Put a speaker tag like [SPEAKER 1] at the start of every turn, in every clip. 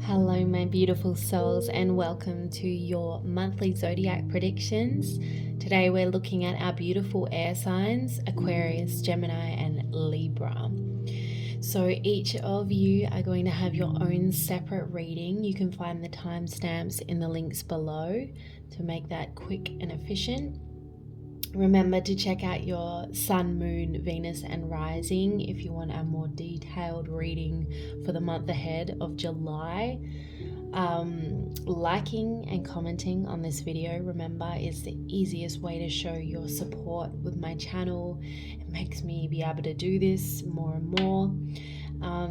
[SPEAKER 1] Hello, my beautiful souls, and welcome to your monthly Zodiac predictions. Today we're looking at our beautiful air signs, Aquarius, Gemini, and Libra. So each of you are going to have your own separate reading. You can find the timestamps in the links below to make that quick and efficient. Remember to check out your sun, moon, Venus, and rising if you want a more detailed reading for the month ahead of July. Liking and commenting on this video, remember, is the easiest way to show your support with my channel. It makes me be able to do this more and more.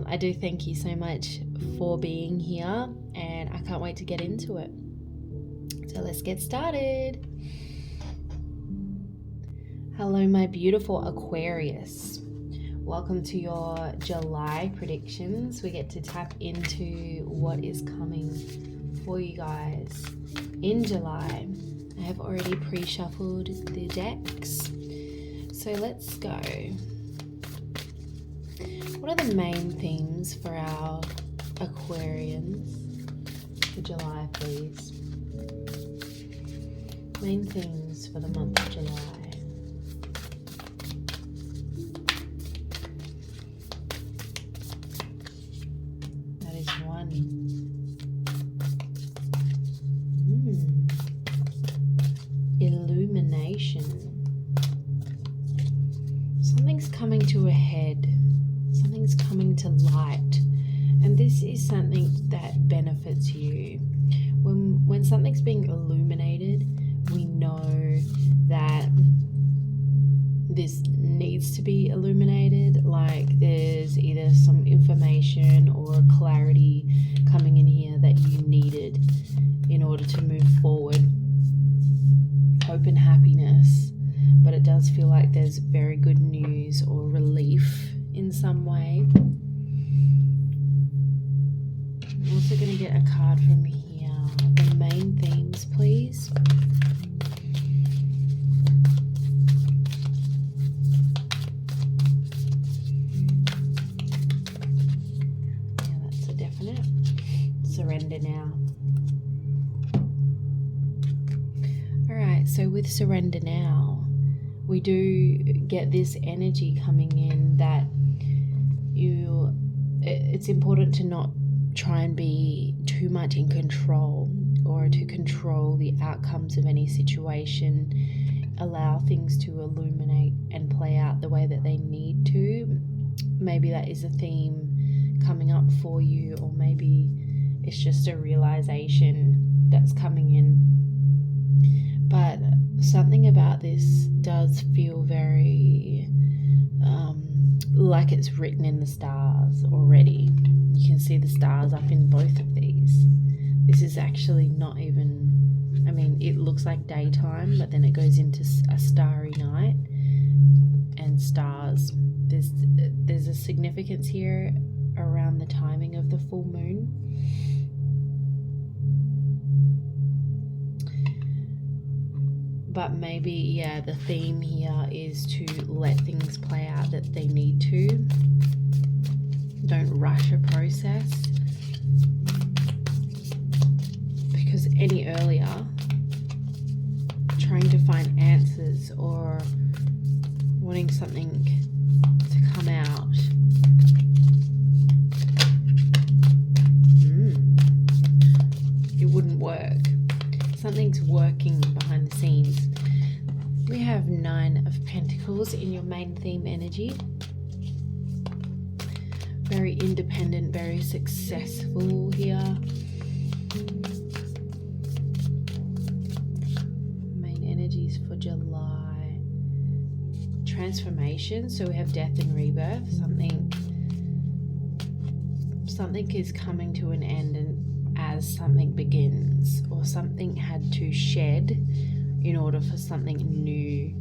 [SPEAKER 1] I do thank you so much for being here, and I can't wait to get into it. So let's get started. Hello, my beautiful Aquarius. Welcome to your July predictions. We get to tap into what is coming for you guys in July. I have already pre-shuffled the decks. So let's go. What are the main themes for our Aquarians for July, please? Main themes for the month of July. Illumination. Something's coming to a head. Something's coming to light. And this is something that benefits you. When something's being illuminated, we know that this needs to be illuminated. Like there's either some information or clarity coming in here that you needed in order to move forward. Hope and happiness, but it does feel like there's very good news or relief in some way. I'm also going to get a card from here. The main themes, please. Yeah, that's a definite. Surrender now. So with surrender now, we do get this energy coming in that it's important to not try and be too much in control or to control the outcomes of any situation. Allow things to illuminate and play out the way that they need to. Maybe that is a theme coming up for you, or maybe it's just a realization that's coming in. But something about this does feel very like it's written in the stars already. You can see the stars up in both of these. This is actually not even, I mean, it looks like daytime, but then it goes into a starry night and stars. There's a significance here around the timing of the full moon. But maybe, yeah, the theme here is to let things play out that they need to. Don't rush a process. Because any earlier, trying to find answers or wanting something to come out, it wouldn't work. Something's working behind the scenes. We have 9 of Pentacles in your main theme energy. Very independent, very successful here. Main energies for July. Transformation. So we have death and rebirth. Something is coming to an end, and as something begins, or something had to shed in order for something new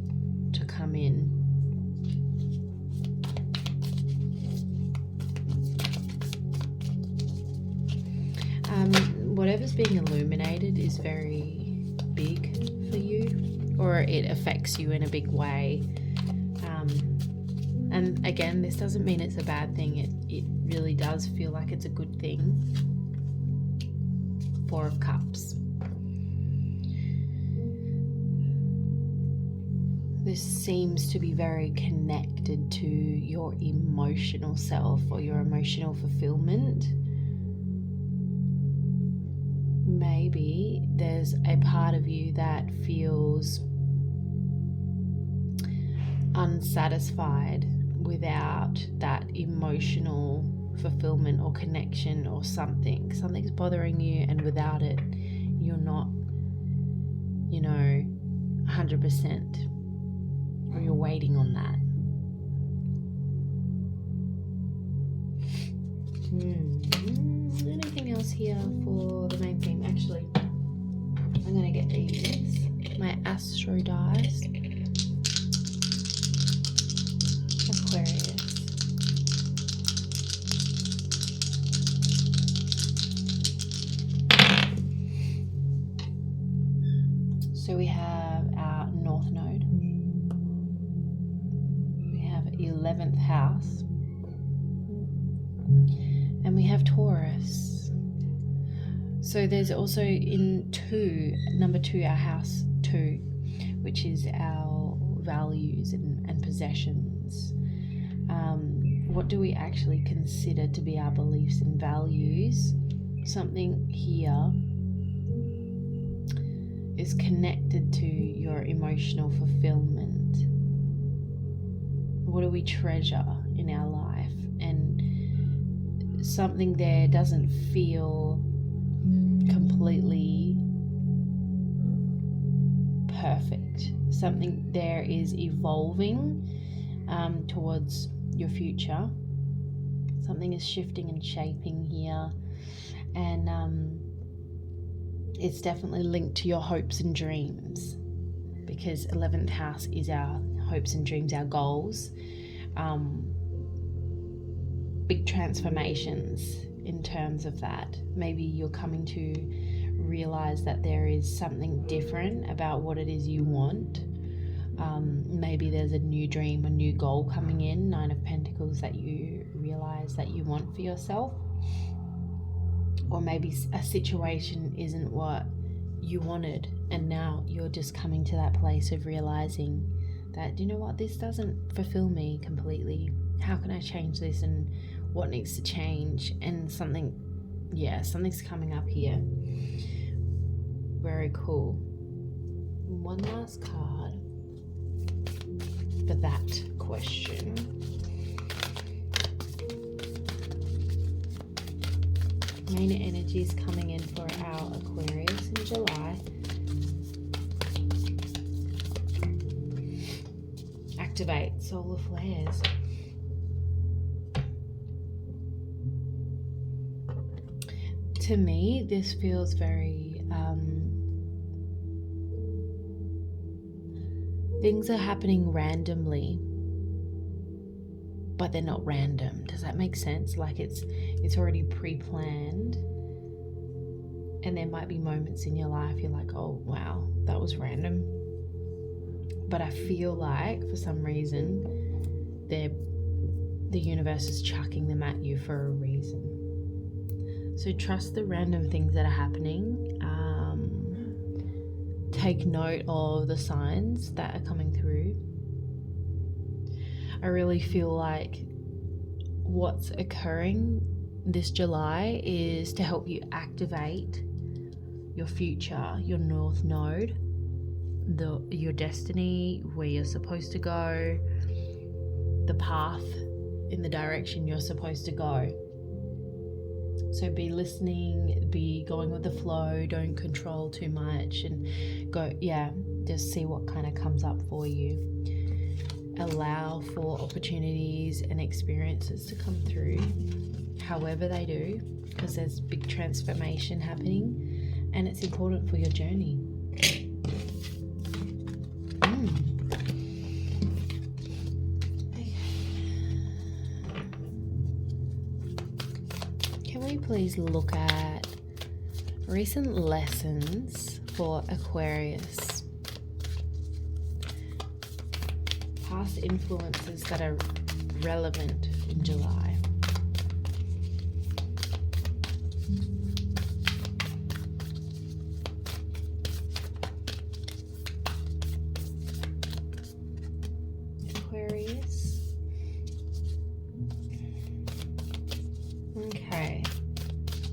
[SPEAKER 1] to come in. Whatever's being illuminated is very big for you, or it affects you in a big way. And again, this doesn't mean it's a bad thing. It really does feel like it's a good thing. Four of Cups. This seems to be very connected to your emotional self or your emotional fulfillment. Maybe there's a part of you that feels unsatisfied without that emotional fulfillment or connection or something. Something's bothering you, and without it, you're not, 100%. Or you're waiting on that. Anything else here for the main theme? Actually, I'm going to get these. My Astro dice. Aquarius. So we have our North Node. We have 11th house. And we have Taurus. So there's also in number 2, our house 2, which is our values and possessions. What do we actually consider to be our beliefs and values? Something here is connected to your emotional fulfillment. What do we treasure in our life? And something there doesn't feel completely perfect. Something there is evolving towards your future. Something is shifting and shaping here, and it's definitely linked to your hopes and dreams, because 11th house is our hopes and dreams, our goals, big transformations in terms of that. Maybe you're coming to realize that there is something different about what it is you want. Maybe there's a new dream, a new goal coming in, 9 of Pentacles, that you realize that you want for yourself. Or maybe a situation isn't what you wanted, and now you're just coming to that place of realizing that, you know what, this doesn't fulfill me completely. How can I change this, and what needs to change? And something's coming up here. Very cool. One last card for that question. Main energies coming in for our Aquarius in July. Activate solar flares. To me, this feels very things are happening randomly, but they're not random. Does that make sense? Like it's already pre-planned, and there might be moments in your life you're like, oh wow, that was random. But I feel like for some reason the universe is chucking them at you for a reason. So trust the random things that are happening. Take note of the signs that are coming through. I really feel like what's occurring this July is to help you activate your future, your North Node, your destiny, where you're supposed to go, the path in the direction you're supposed to go. So be listening, be going with the flow, don't control too much, and just see what kind of comes up for you. Allow for opportunities and experiences to come through, however they do, because there's big transformation happening, and it's important for your journey. Can we please look at recent lessons for Aquarius? Past influences that are relevant in July.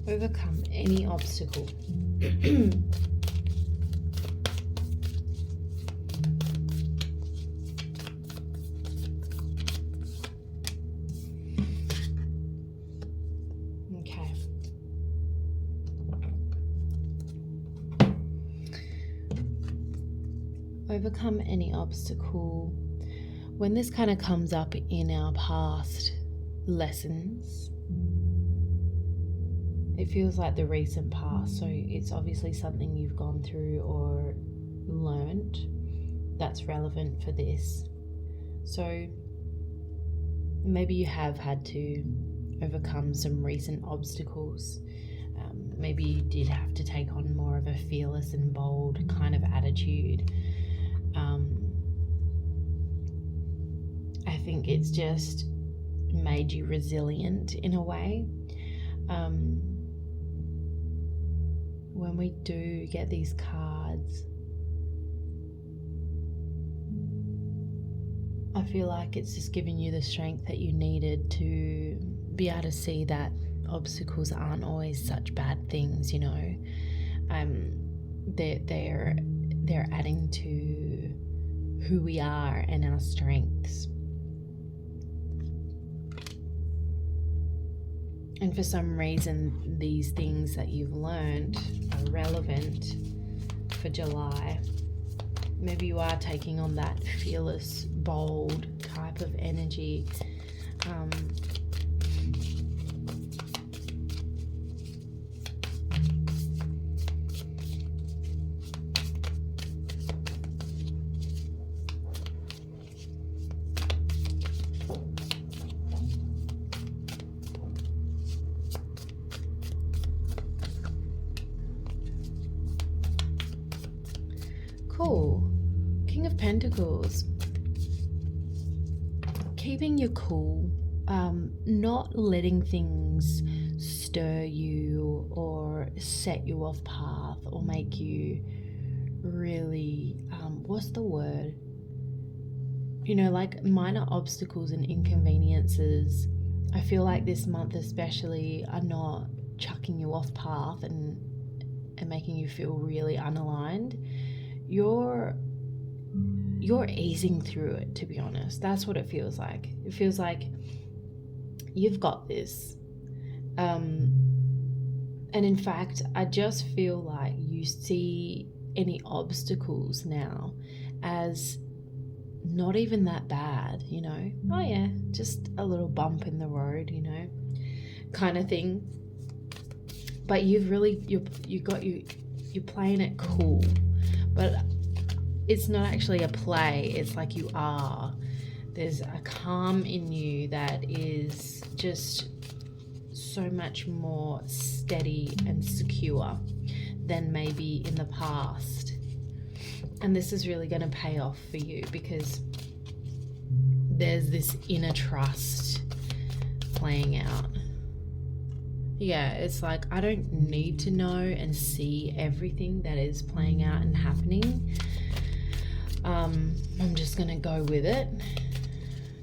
[SPEAKER 1] Overcome any obstacle. Okay. Overcome any obstacle. When this kind of comes up in our past lessons, it feels like the recent past, so it's obviously something you've gone through or learned that's relevant for this. So maybe you have had to overcome some recent obstacles. Maybe you did have to take on more of a fearless and bold kind of attitude. I think it's just made you resilient in a way. When we do get these cards, I feel like it's just giving you the strength that you needed to be able to see that obstacles aren't always such bad things, you know. They're adding to who we are and our strengths. And for some reason, these things that you've learned are relevant for July. Maybe you are taking on that fearless, bold type of energy. Cool. King of Pentacles. Keeping your cool, not letting things stir you or set you off path or make you really, what's the word? You know, like minor obstacles and inconveniences. I feel like this month especially are not chucking you off path and making you feel really unaligned. You're easing through it, to be honest. That's what it feels like. It feels like you've got this. And in fact, I just feel like you see any obstacles now as not even that bad, you know. Oh yeah, just a little bump in the road, you know, kind of thing. But you're playing it cool. But it's not actually a play, it's like you are. There's a calm in you that is just so much more steady and secure than maybe in the past. And this is really going to pay off for you because there's this inner trust playing out. Yeah, it's like I don't need to know and see everything that is playing out and happening. I'm just going to go with it.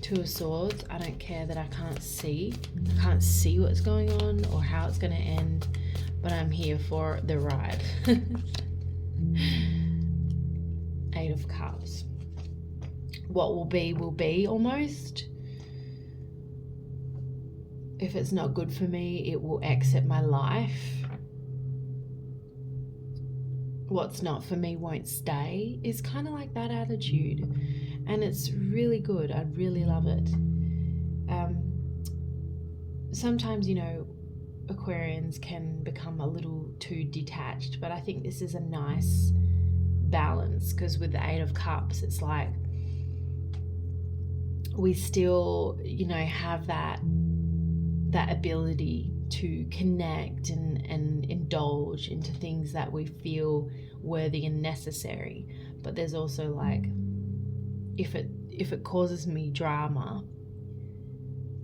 [SPEAKER 1] Two of Swords. I don't care that I can't see. I can't see what's going on or how it's going to end, but I'm here for the ride. Eight of Cups. What will be almost. If it's not good for me, it will exit my life. What's not for me won't stay. Is kind of like that attitude. And it's really good. I really love it. Sometimes, you know, Aquarians can become a little too detached, but I think this is a nice balance because with the Eight of Cups, it's like we still, you know, have that ability to connect and indulge into things that we feel worthy and necessary. But there's also like, if it causes me drama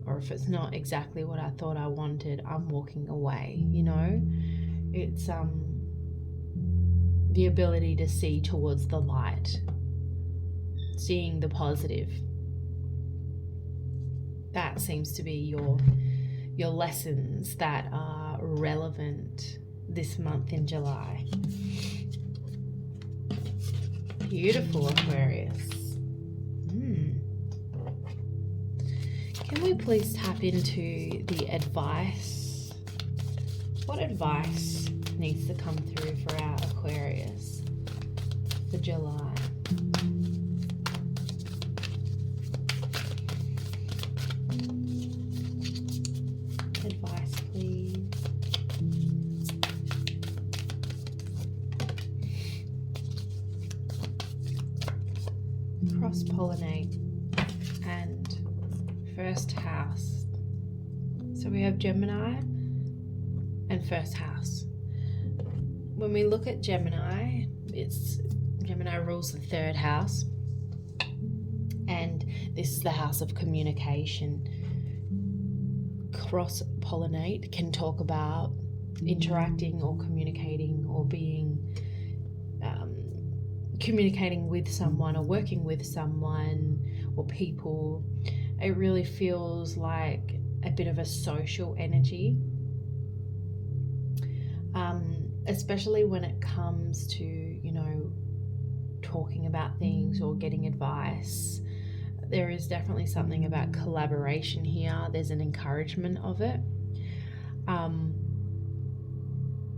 [SPEAKER 1] or if it's not exactly what I thought I wanted, I'm walking away, you know. It's the ability to see towards the light, seeing the positive. That seems to be your lessons that are relevant this month in July. Beautiful, Aquarius. Can we please tap into the advice? What advice needs to come through for our Aquarius for July? Advice, please. Cross-pollinate and first house. So we have Gemini and first house. When we look at Gemini, Gemini rules the third house, and this is the house of communication. Cross-pollinate can talk about interacting or communicating or being communicating with someone or working with someone or people. It really feels like a bit of a social energy, especially when it comes to, you know, talking about things or getting advice. There is definitely something about collaboration here. There's an encouragement of it.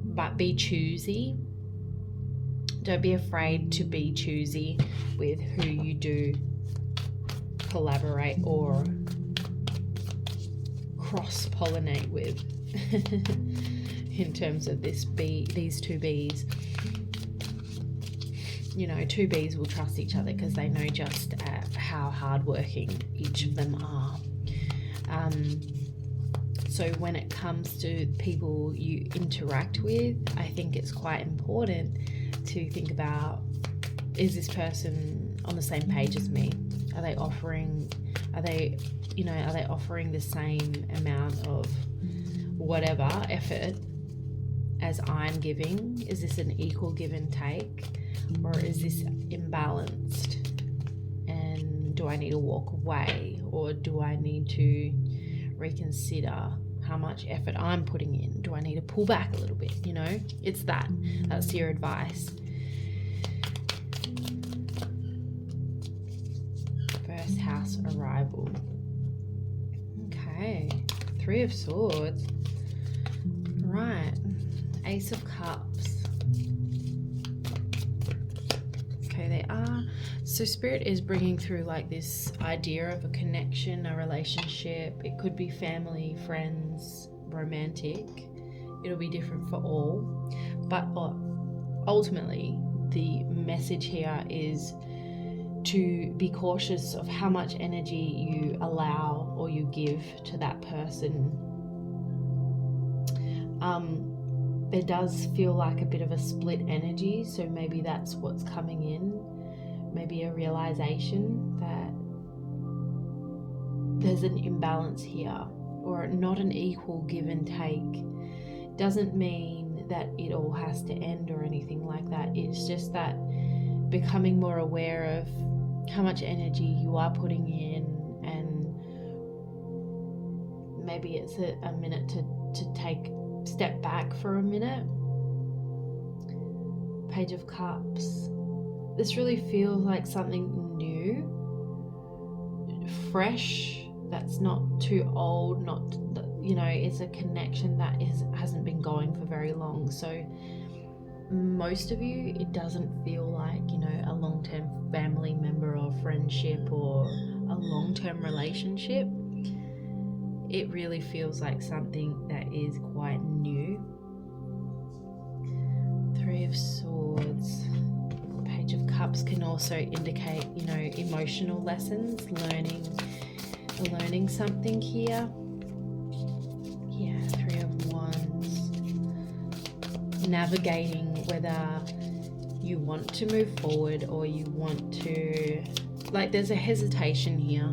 [SPEAKER 1] But be choosy. Don't be afraid to be choosy with who you do collaborate or cross-pollinate with in terms of these two bees. You know, two bees will trust each other because they know just how hardworking each of them are. So when it comes to people you interact with, I think it's quite important to think about, is this person on the same page as me? Are they offering the same amount of whatever effort as I'm giving? Is this an equal give and take, or is this imbalanced? And do I need to walk away, or do I need to reconsider how much effort I'm putting in? Do I need to pull back a little bit? You know, it's that's your advice. First house arrival. Okay, 3 of Swords. Right, Ace of Cups. Okay, they are. So Spirit is bringing through like this idea of a connection, a relationship. It could be family, friends, romantic. It'll be different for all. But ultimately, the message here is to be cautious of how much energy you allow or you give to that person. There does feel like a bit of a split energy, so maybe that's what's coming in. Maybe a realization that there's an imbalance here, or not an equal give and take. Doesn't mean that it all has to end or anything like that. It's just that becoming more aware of how much energy you are putting in, and maybe it's a minute to step back for a minute. Page of Cups. This really feels like something new, fresh, that's not too old, not, you know, it's a connection that hasn't been going for very long. So most of you, it doesn't feel like, you know, a long-term family member or friendship or a long-term relationship. It really feels like something that is quite new. 3 of Swords. Page of Cups can also indicate, you know, emotional lessons, learning something here. Yeah, 3 of Wands. Navigating whether you want to move forward or you want to, like, there's a hesitation here.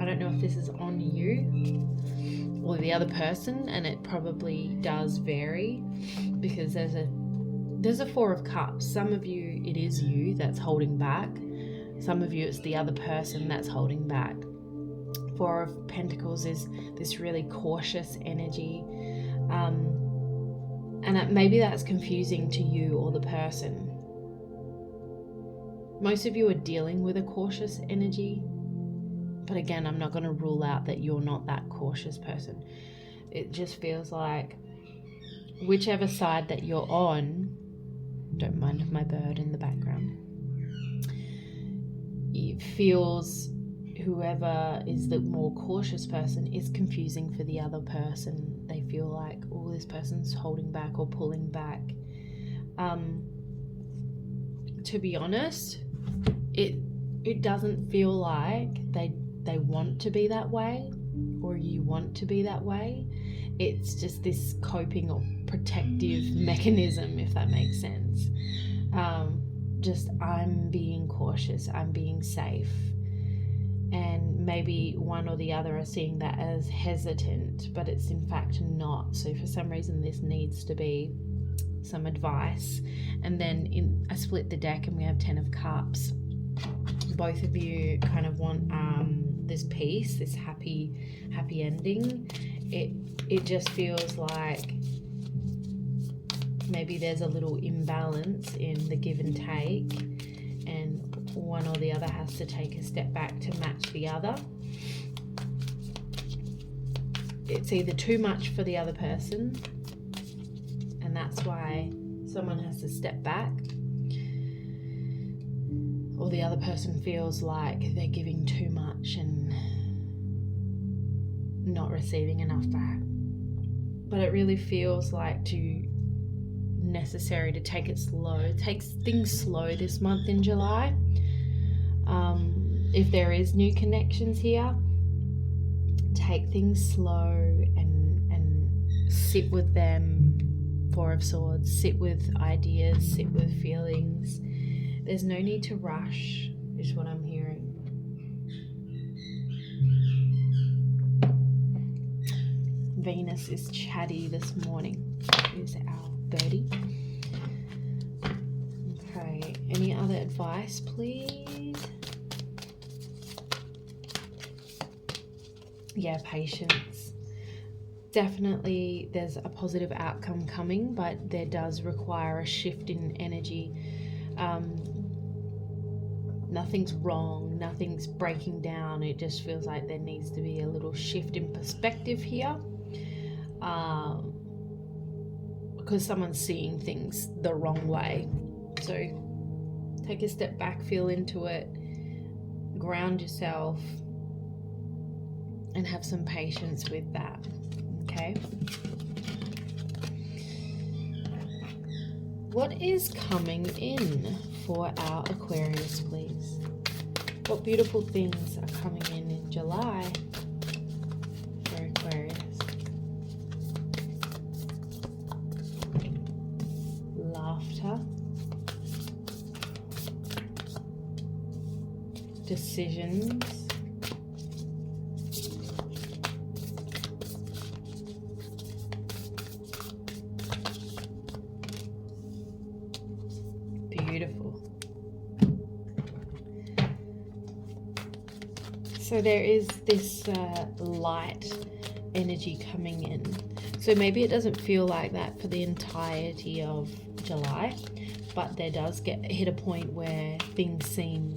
[SPEAKER 1] I don't know if this is on you or the other person, and it probably does vary because there's a 4 of Cups. Some of you, it is you that's holding back. Some of you, it's the other person that's holding back. 4 of Pentacles is this really cautious energy. And maybe that's confusing to you or the person. Most of you are dealing with a cautious energy. But again, I'm not going to rule out that you're not that cautious person. It just feels like whichever side that you're on, don't mind my bird in the background, it feels whoever is the more cautious person is confusing for the other person. They feel like, oh, this person's holding back or pulling back. To be honest, it doesn't feel like they want to be that way or you want to be that way. It's just this coping or protective mechanism, if that makes sense. Just I'm being cautious, I'm being safe. And maybe one or the other are seeing that as hesitant, but it's in fact not. So for some reason this needs to be some advice. And then I split the deck and we have 10 of Cups. Both of you kind of want this peace, this happy ending. It just feels like maybe there's a little imbalance in the give and take, and one or the other has to take a step back to match the other. It's either too much for the other person, and that's why someone has to step back, or the other person feels like they're giving too much and not receiving enough back. But it really feels like necessary to take it slow. Take things slow this month in July. If there is new connections here, take things slow and sit with them. Four of Swords. Sit with ideas, sit with feelings. There's no need to rush, is what I'm hearing. Venus is chatty this morning. Is our birdie. Okay, any other advice, please? Yeah, patience. Definitely there's a positive outcome coming, but there does require a shift in energy. Nothing's wrong, nothing's breaking down. It just feels like there needs to be a little shift in perspective here, because someone's seeing things the wrong way. So take a step back, feel into it, ground yourself, and have some patience with that. Okay. What is coming in for our Aquarius, please? What beautiful things are coming in July for Aquarius? Laughter. Decisions. Beautiful. So there is this light energy coming in. So maybe it doesn't feel like that for the entirety of July, but there does hit a point where things seem,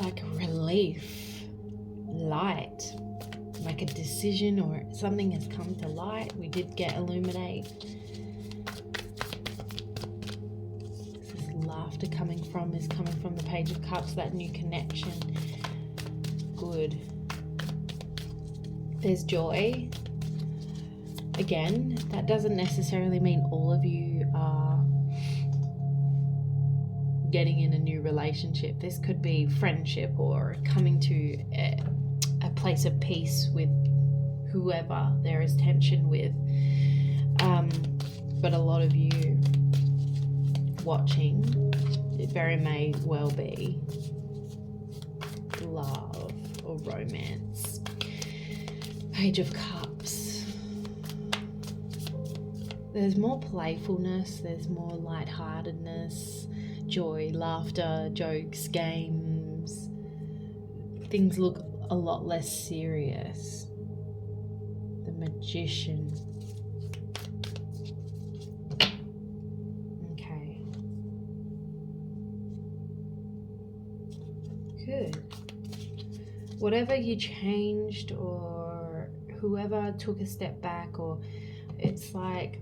[SPEAKER 1] like relief, light, like a decision or something has come to light. We did get illuminate. Laughter coming from the Page of Cups, that new connection. Good. There's joy. Again, that doesn't necessarily mean all of you are getting in a new relationship. This could be friendship or coming to a place of peace with whoever there is tension with. But a lot of you watching, it very may well be love or romance. Page of Cups. There's more playfulness, there's more lightheartedness, joy, laughter, jokes, games. Things look a lot less serious. The Magician. whatever you changed, or whoever took a step back, or it's like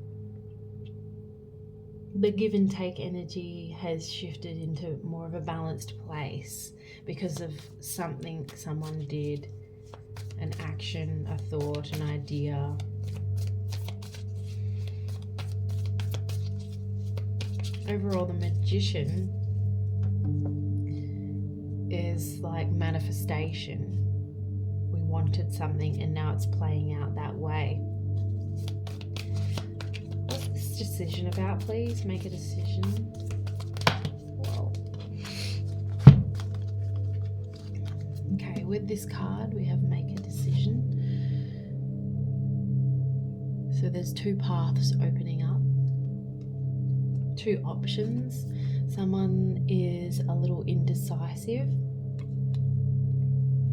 [SPEAKER 1] the give and take energy has shifted into more of a balanced place because of something someone did, an action, a thought, an idea. Overall, the Magician is like manifestation. We wanted something and now it's playing out that way. What's this decision about, please? Make a decision. Whoa. Okay, with this card we have make a decision. So there's two paths opening up, two options. Someone is a little indecisive,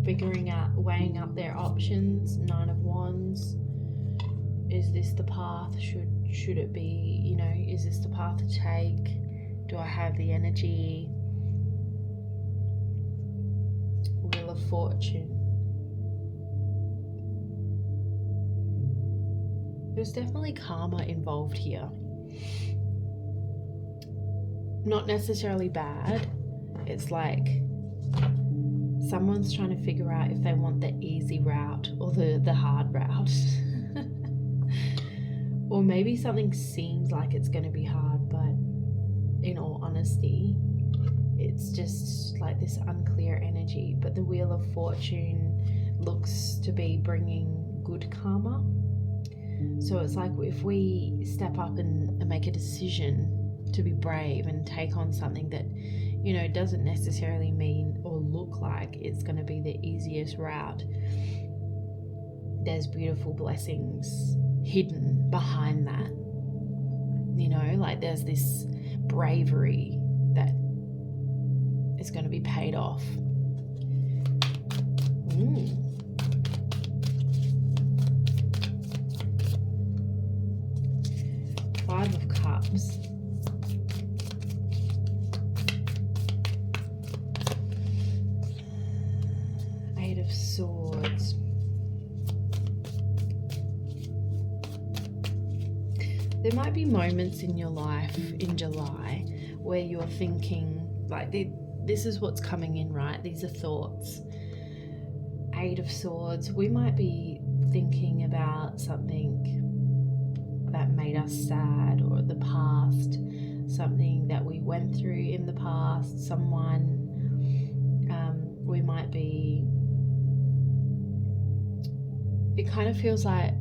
[SPEAKER 1] figuring out, weighing up their options. 9 of Wands. Is this the path? Should it be, you know, is this the path to take? Do I have the energy? Wheel of Fortune. There's definitely karma involved here. Not necessarily bad. It's like someone's trying to figure out if they want the easy route or the hard route. Or maybe something seems like it's going to be hard, but in all honesty, it's just like this unclear energy. But the Wheel of Fortune looks to be bringing good karma. So it's like if we step up and make a decision to be brave and take on something that, you know, doesn't necessarily mean or look like it's going to be the easiest route, there's beautiful blessings hidden behind that. You know, like there's this bravery that is going to be paid off. Five of Cups. Eight of Swords. There might be moments in your life in July where you're thinking, like, this is what's coming in, right? These are thoughts. Eight of Swords. We might be thinking about something that made us sad, or the past, something that we went through in the past, someone, we might be, it kind of feels like,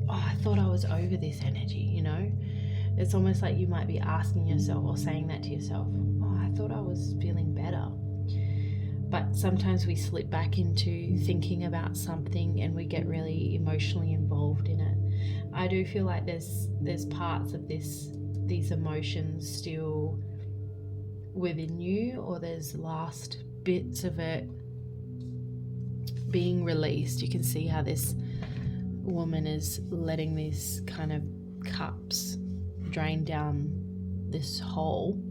[SPEAKER 1] oh, I thought I was over this energy, you know? It's almost like you might be asking yourself or saying that to yourself, oh, I thought I was feeling better. But sometimes we slip back into thinking about something and we get really emotionally involved in it. I do feel like there's parts of these emotions still within you, or there's last bits of it being released. You can see how this woman is letting these kind of cups drain down this hole.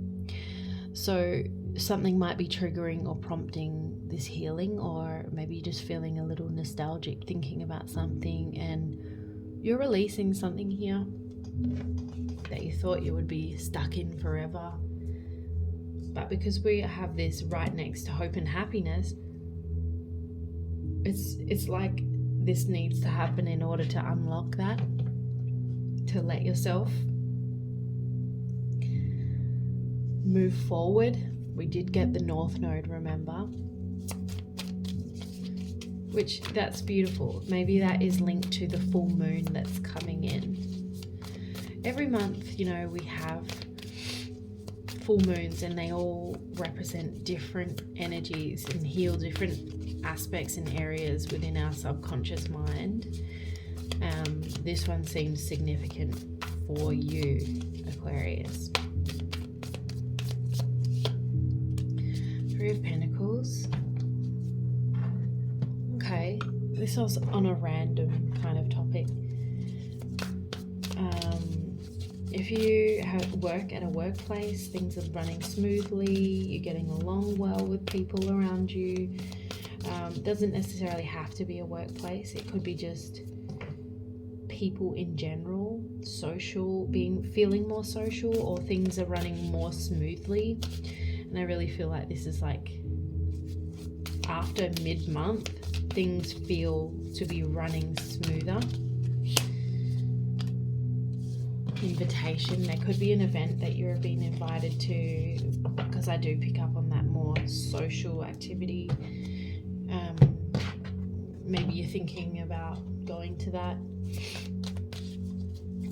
[SPEAKER 1] So something might be triggering or prompting this healing, or maybe you're just feeling a little nostalgic thinking about something and you're releasing something here that you thought you would be stuck in forever. But because we have this right next to hope and happiness, it's like this needs to happen in order to unlock that, to let yourself move forward. We did get the North Node, remember? Which, that's beautiful. Maybe that is linked to the full moon that's coming in. Every month, you know, we have full moons and they all represent different energies and heal different aspects and areas within our subconscious mind. This one seems significant for you, Aquarius. Three of Pentacles. Okay, this was on a random kind of topic. If you work at a workplace, things are running smoothly, you're getting along well with people around you, Doesn't necessarily have to be a workplace. It could be just people in general, feeling more social, or things are running more smoothly. And I really feel like this is like after mid-month, things feel to be running smoother. Invitation, there could be an event that you're being invited to, because I do pick up on that more social activity. Maybe you're thinking about going to that.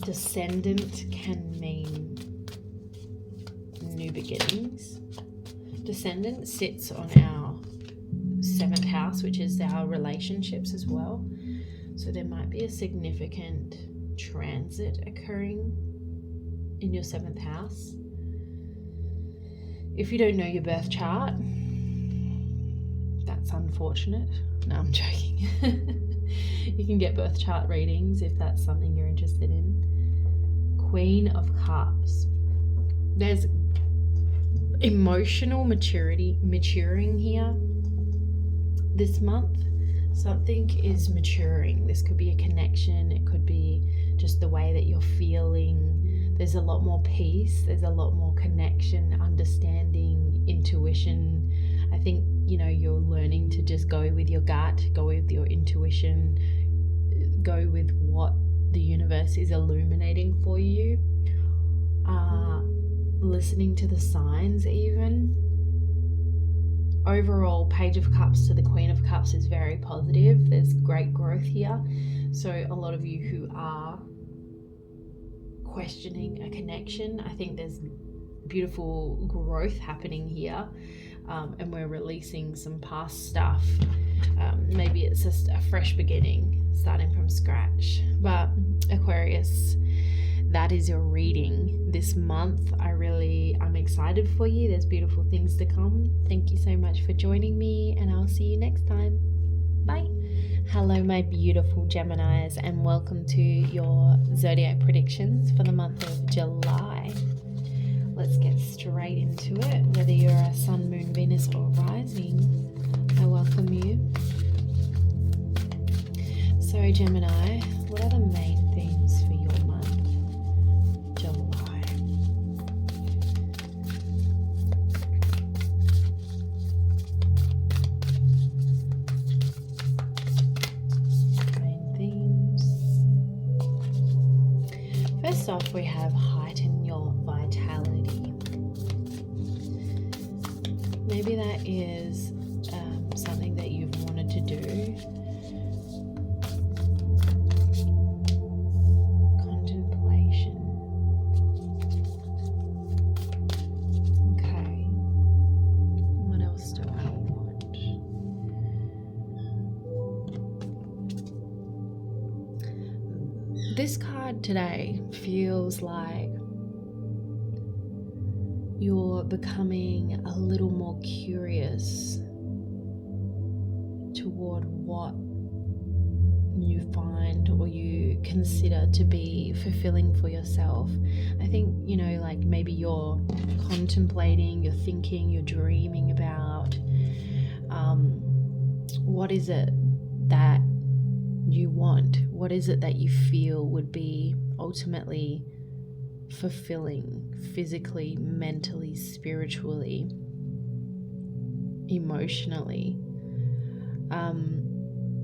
[SPEAKER 1] Descendant can mean new beginnings. Descendant sits on our 7th house, which is our relationships as well. So there might be a significant transit occurring in your 7th house. If you don't know your birth chart, that's unfortunate. No, I'm joking. You can get birth chart readings if that's something you're interested in. Queen of Cups. There's emotional maturing here this month. Something is maturing. This could be a connection. It could be just the way that you're feeling. There's a lot more peace. There's a lot more connection, understanding, intuition. I think, you're learning to just go with your gut, go with your intuition, go with what the universe is illuminating for you. Listening to the signs even. Overall, Page of Cups to the Queen of Cups is very positive. There's great growth here. So a lot of you who are questioning a connection, I think there's beautiful growth happening here. And we're releasing some past stuff. Maybe it's just a fresh beginning, starting from scratch. But Aquarius, that is your reading this month. I'm excited for you. There's beautiful things to come. Thank you so much for joining me, and I'll see you next time. Bye. Hello, my beautiful Geminis, and welcome to your Zodiac predictions for the month of July. Let's get straight into it. Whether you're a Sun, Moon, Venus, or Rising, I welcome you. So, Gemini, what are the main themes for your month, July? Main themes. First off, we have heighten your vitality. Maybe that is something that you've wanted to do. Contemplation. Okay. What else do I want? This card today feels like you're becoming a little more curious toward what you find or you consider to be fulfilling for yourself. I think, like maybe you're contemplating, you're thinking, you're dreaming about what is it that you want? What is it that you feel would be ultimately fulfilling physically, mentally, spiritually, emotionally?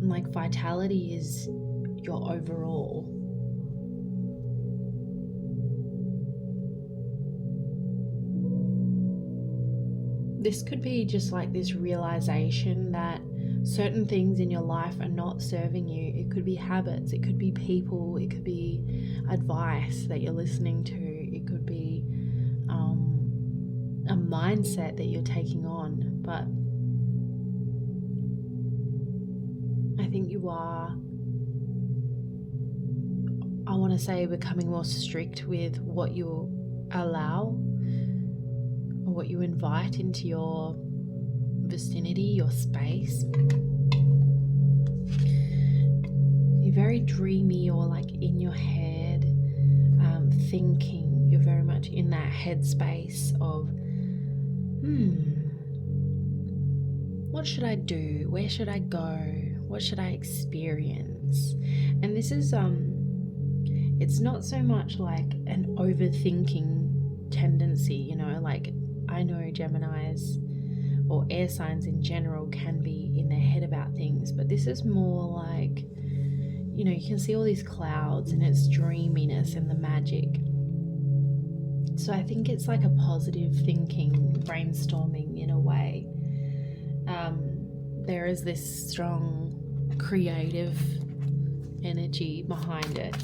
[SPEAKER 1] Like vitality is your overall. This could be just like this realization that certain things in your life are not serving you. It could be habits, it could be people, it could be advice that you're listening to, it could be a mindset that you're taking on. But I think you are, I want to say, becoming more strict with what you allow or what you invite into your vicinity, your space. You're very dreamy or like in your head, thinking. You're very much in that headspace of what should I do? Where should I go? What should I experience? And this is it's not so much like an overthinking tendency, you know, like I know Geminis or air signs in general can be in their head about things, but this is more like, you know, you can see all these clouds and it's dreaminess and the magic. So I think it's like a positive thinking, brainstorming in a way. There is this strong creative energy behind it.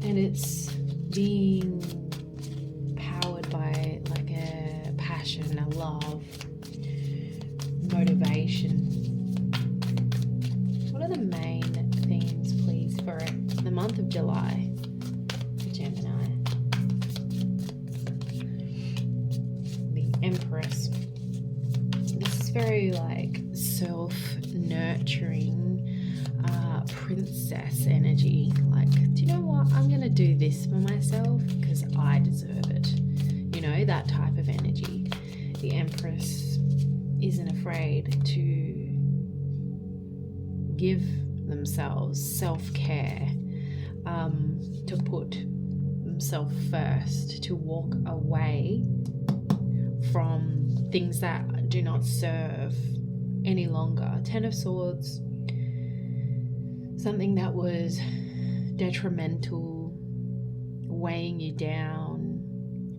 [SPEAKER 1] And it's being powered by like a passion, a love, motivation. What are the main themes, please, for the month of July for Gemini? The Empress. This is very like self-nurturing princess energy. Like, do you know what? I'm going to do this for myself because I deserve it. You know, that type of energy. The Empress isn't afraid to give themselves self-care, to put themselves first, to walk away from things that do not serve any longer. Ten of Swords, something that was detrimental, weighing you down,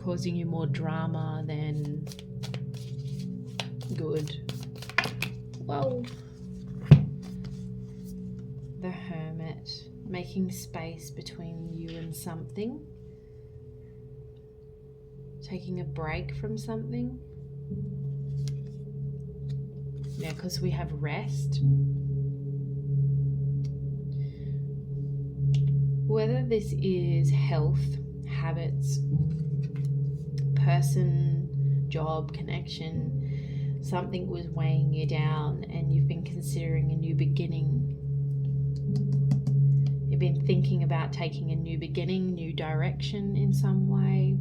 [SPEAKER 1] causing you more drama than good. Well, the Hermit, making space between you and something, taking a break from something. Yeah, because we have rest. Whether this is health, habits, person, job, connection, something was weighing you down and you've been considering a new beginning. You've been thinking about taking a new beginning, new direction in some way.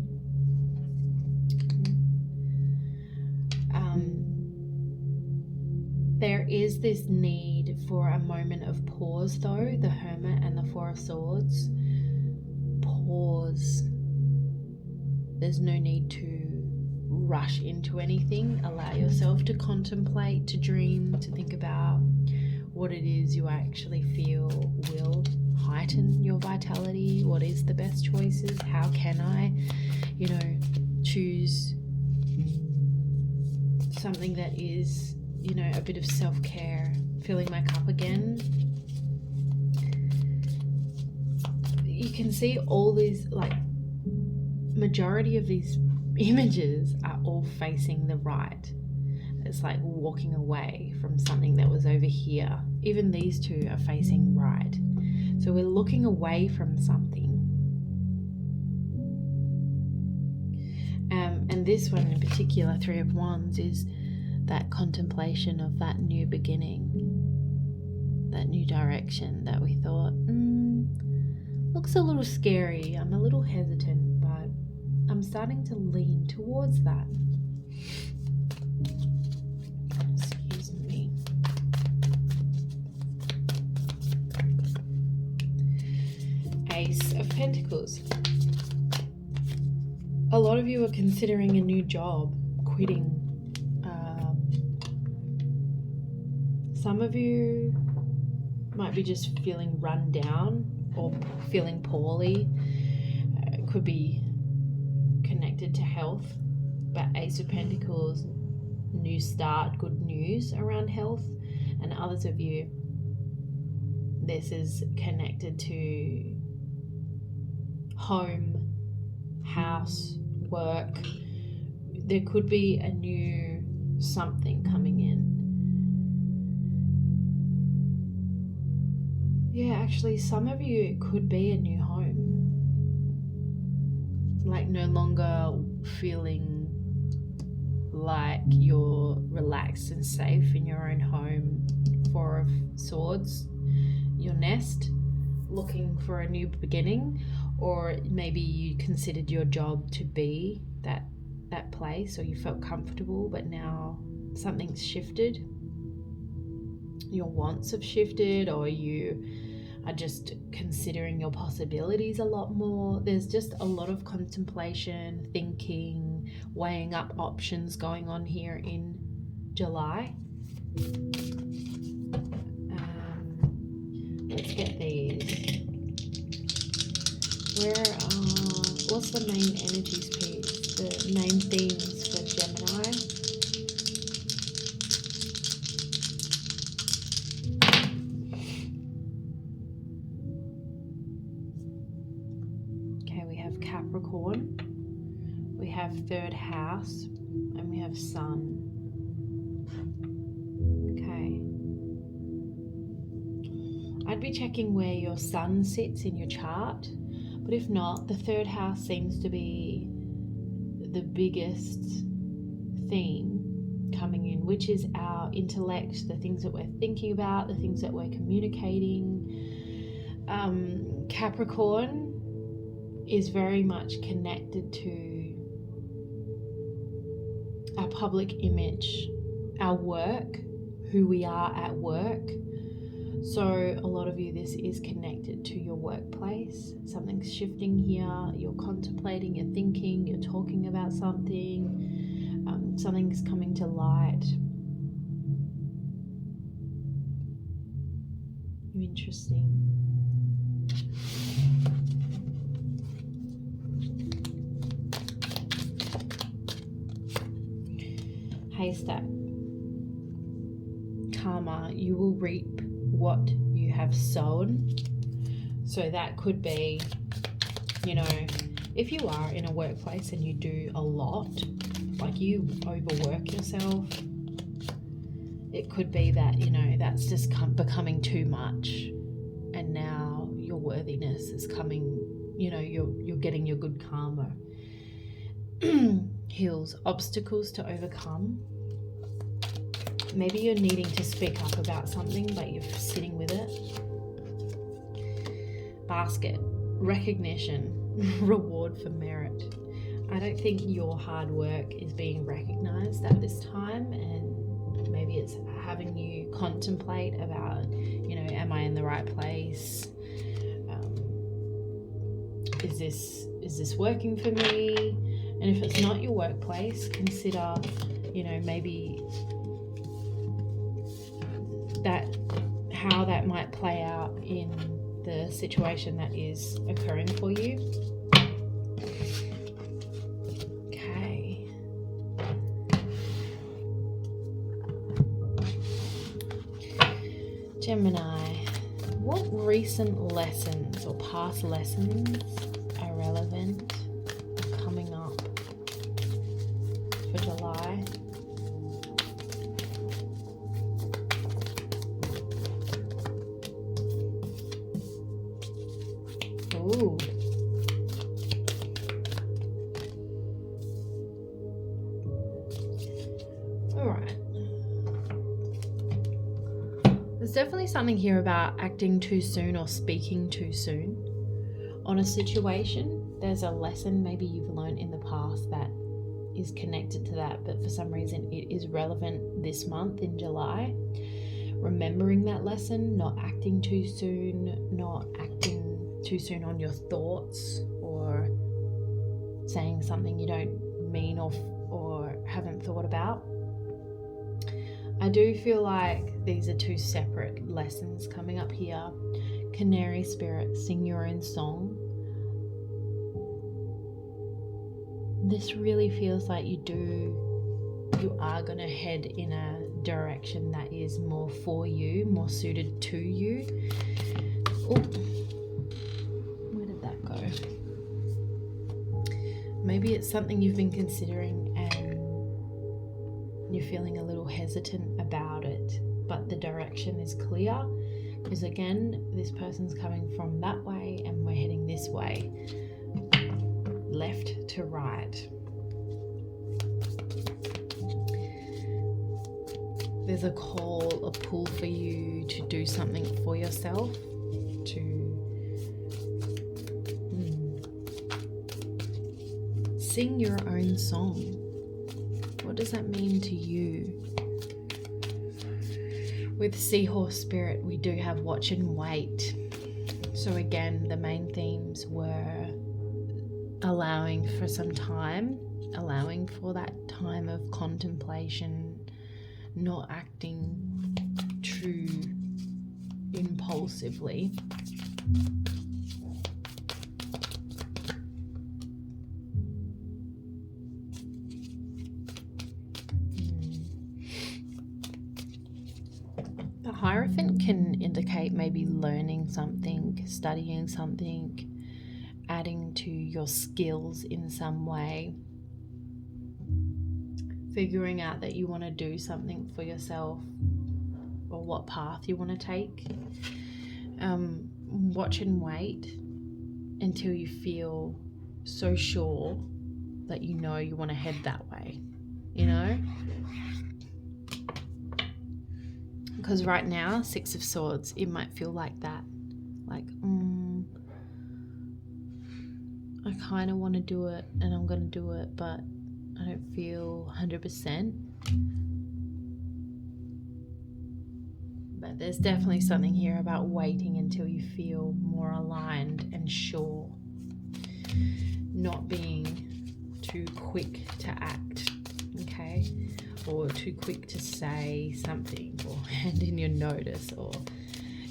[SPEAKER 1] There is this need for a moment of pause though, the Hermit and the Four of Swords. Pause. There's no need to rush into anything. Allow yourself to contemplate, to dream, to think about what it is you actually feel will heighten your vitality. What is the best choices? How can I, you know, choose something that is, you know, a bit of self-care, filling my cup again. You can see all these, like, majority of these images are all facing the right. It's like walking away from something that was over here. Even these two are facing right. So we're looking away from something. And this one in particular, Three of Wands, is that contemplation of that new beginning, that new direction that we thought, looks a little scary. I'm a little hesitant, but I'm starting to lean towards that. Excuse me. Ace of Pentacles. A lot of you are considering a new job, quitting. Some of you might be just feeling run down or feeling poorly. It could be connected to health, but Ace of Pentacles, new start, good news around health. And others of you, this is connected to home, house, work. There could be a new something coming in. Yeah, actually, some of you, it could be a new home. Like no longer feeling like you're relaxed and safe in your own home. Four of Swords, your nest, looking for a new beginning, or maybe you considered your job to be that that place, or you felt comfortable, but now something's shifted. Your wants have shifted, or you are just considering your possibilities a lot more. There's just a lot of contemplation, thinking, weighing up options going on here in July. Let's get these. What's the main energies piece? The main themes for Gemini? Okay, we have Capricorn, we have third house, and we have Sun. Okay. I'd be checking where your Sun sits in your chart, but if not, the third house seems to be the biggest theme coming in, which is our intellect, the things that we're thinking about, the things that we're communicating. Capricorn is very much connected to our public image, our work, who we are at work. So a lot of you, this is connected to your workplace. Something's shifting here. You're contemplating, you're thinking, you're talking about something. Something's coming to light. Interesting. Haystack. Karma. You will reap what you have sown. So that could be, if you are in a workplace and you do a lot, like you overwork yourself, it could be that, that's just becoming too much, and now your worthiness is coming, you're getting your good karma. Hills. Obstacles to overcome. Maybe you're needing to speak up about something, but you're sitting with it. Basket. Recognition. Reward for merit. I don't think your hard work is being recognized at this time, and maybe it's having you contemplate about, am I in the right place? Is this working for me? And if it's not your workplace, consider, maybe how that might play out in the situation that is occurring for you. Okay. Gemini, what recent lessons or past lessons are relevant or coming up for July? Ooh. All right. There's definitely something here about acting too soon or speaking too soon on a situation. There's a lesson maybe you've learned in the past that is connected to that, but for some reason it is relevant this month in July. Remembering that lesson, not acting too soon, not acting too soon on your thoughts, or saying something you don't mean or haven't thought about. I do feel like these are two separate lessons coming up here. Canary spirit, sing your own song. This really feels like you are going to head in a direction that is more for you, more suited to you. Oh, where did that go? Maybe it's something you've been considering and you're feeling a little hesitant about it, but the direction is clear, because again, this person's coming from that way and we're heading this way, left to right. There's a call, a pull for you to do something for yourself, to sing your own song. what does that mean to you? With Seahorse Spirit, we do have watch and wait. So again, the main themes were allowing for some time, allowing for that time of contemplation, not acting too impulsively. The Hierophant can indicate maybe learning something, studying something, adding to your skills in some way, figuring out that you want to do something for yourself or what path you want to take. Watch and wait until you feel so sure that you know you want to head that way, you know? Because right now, Six of Swords, it might feel like that. Like, I kind of want to do it and I'm going to do it, but I don't feel 100%. But there's definitely something here about waiting until you feel more aligned and sure. Not being too quick to act, okay? Or too quick to say something or hand in your notice or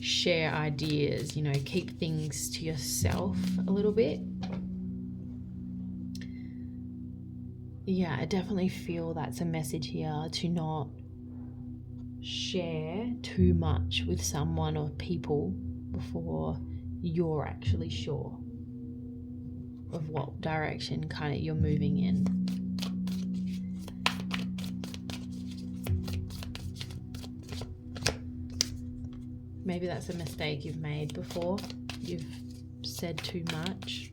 [SPEAKER 1] share ideas, you know, keep things to yourself a little bit. Yeah, I definitely feel that's a message here, to not share too much with someone or people before you're actually sure of what direction kind of you're moving in. Maybe that's a mistake you've made before. You've said too much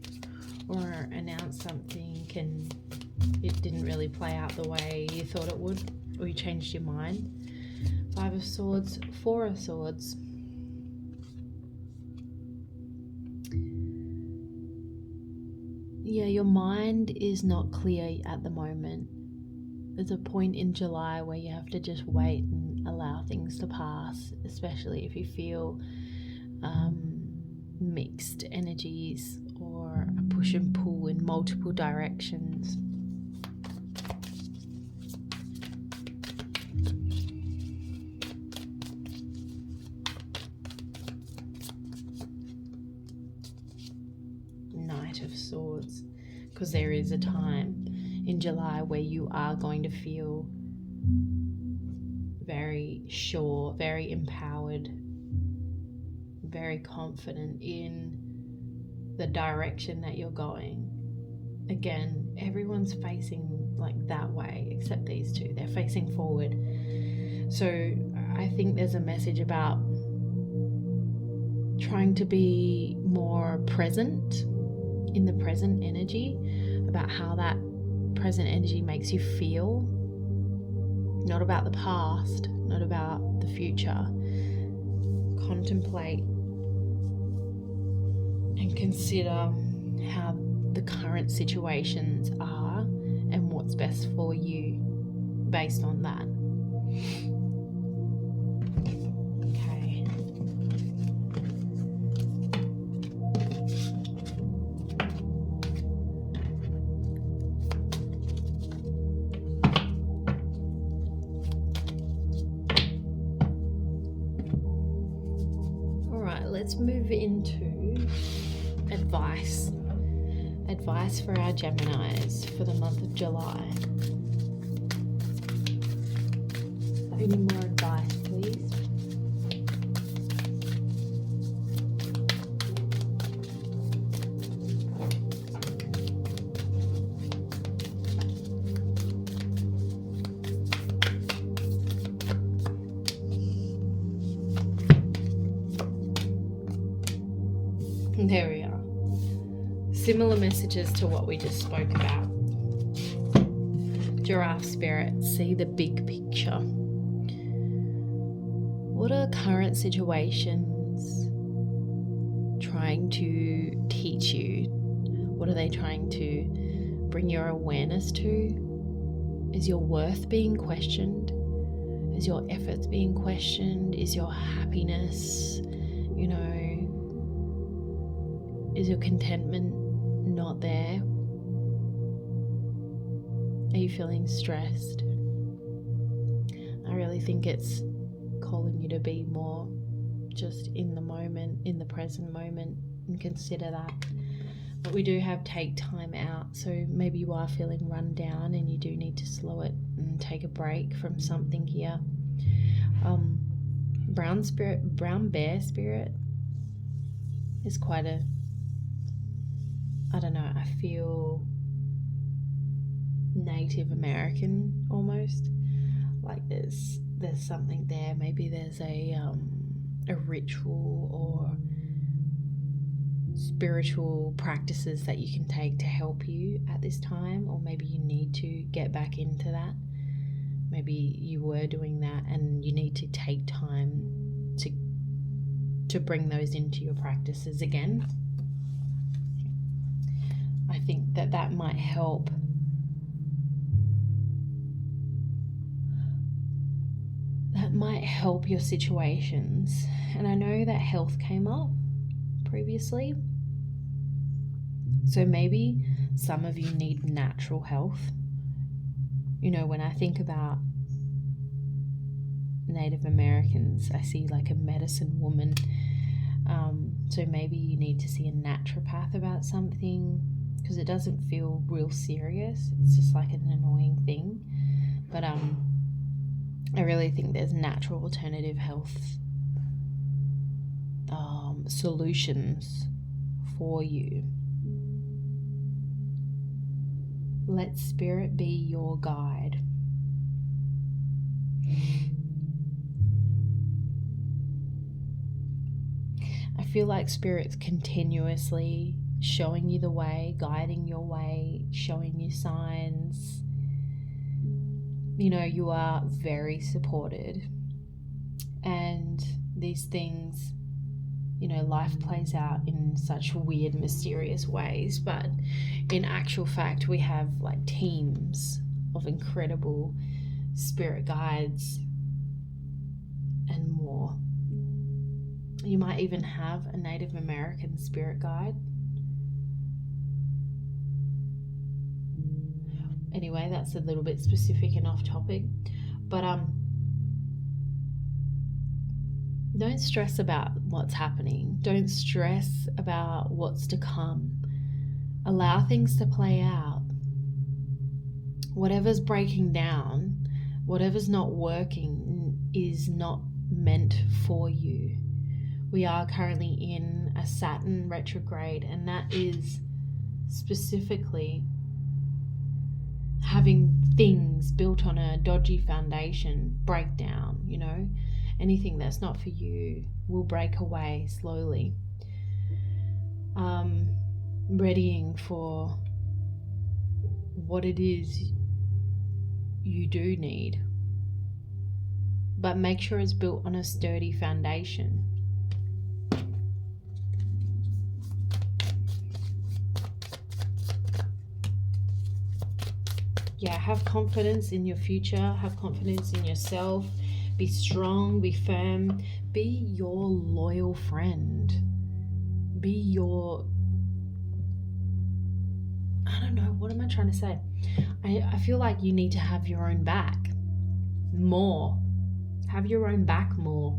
[SPEAKER 1] or announced something and it didn't really play out the way you thought it would, or you changed your mind. Five of Swords, Four of Swords. Yeah, your mind is not clear at the moment. There's a point in July where you have to just wait and allow things to pass, especially if you feel mixed energies or a push and pull in multiple directions. Knight of Swords, because there is a time in July where you are going to feel very sure, very empowered, very confident in the direction that you're going. Again, everyone's facing like that way except these two. They're facing forward. So I think there's a message about trying to be more present in the present energy, about how that present energy makes you feel, not about the past, not about the future. Contemplate and consider how the current situations are and what's best for you based on that. Okay. All right, let's move into advice for our Geminis for the month of July. Any more advice, please? There we are. Similar messages to what we just spoke about. Giraffe Spirit, see the big picture. What are current situations trying to teach you? What are they trying to bring your awareness to? Is your worth being questioned? Is your efforts being questioned? Is your happiness, is your contentment not there? Are you feeling stressed? I really think it's calling you to be more just in the moment, in the present moment, and consider that. But we do have take time out, so maybe you are feeling run down and you do need to slow it and take a break from something here. Brown bear spirit is quite a, I don't know, I feel Native American almost. Like there's something there. Maybe there's a ritual or spiritual practices that you can take to help you at this time, or maybe you need to get back into that. Maybe you were doing that and you need to take time to bring those into your practices again. I think that might help. That might help your situations. And I know that health came up previously. So maybe some of you need natural health. When I think about Native Americans, I see like a medicine woman. So maybe you need to see a naturopath about something, because it doesn't feel real serious. It's just like an annoying thing. But I really think there's natural alternative health solutions for you. Let spirit be your guide. I feel like spirit's continuously showing you the way, guiding your way, showing you signs. You are very supported, and these things, life plays out in such weird, mysterious ways, but in actual fact, we have like teams of incredible spirit guides and more. You might even have a Native American spirit guide. Anyway, that's a little bit specific and off topic, but don't stress about what's happening. Don't stress about what's to come. Allow things to play out. Whatever's breaking down, whatever's not working is not meant for you. We are currently in a Saturn retrograde, and that is specifically having things built on a dodgy foundation break down. Anything that's not for you will break away slowly. Readying for what it is you do need, but make sure it's built on a sturdy foundation. Have confidence in your future, have confidence in yourself, be strong, be firm, be your loyal friend, be your, I don't know, what am I trying to say? I feel like you need to have your own back more. Have your own back more,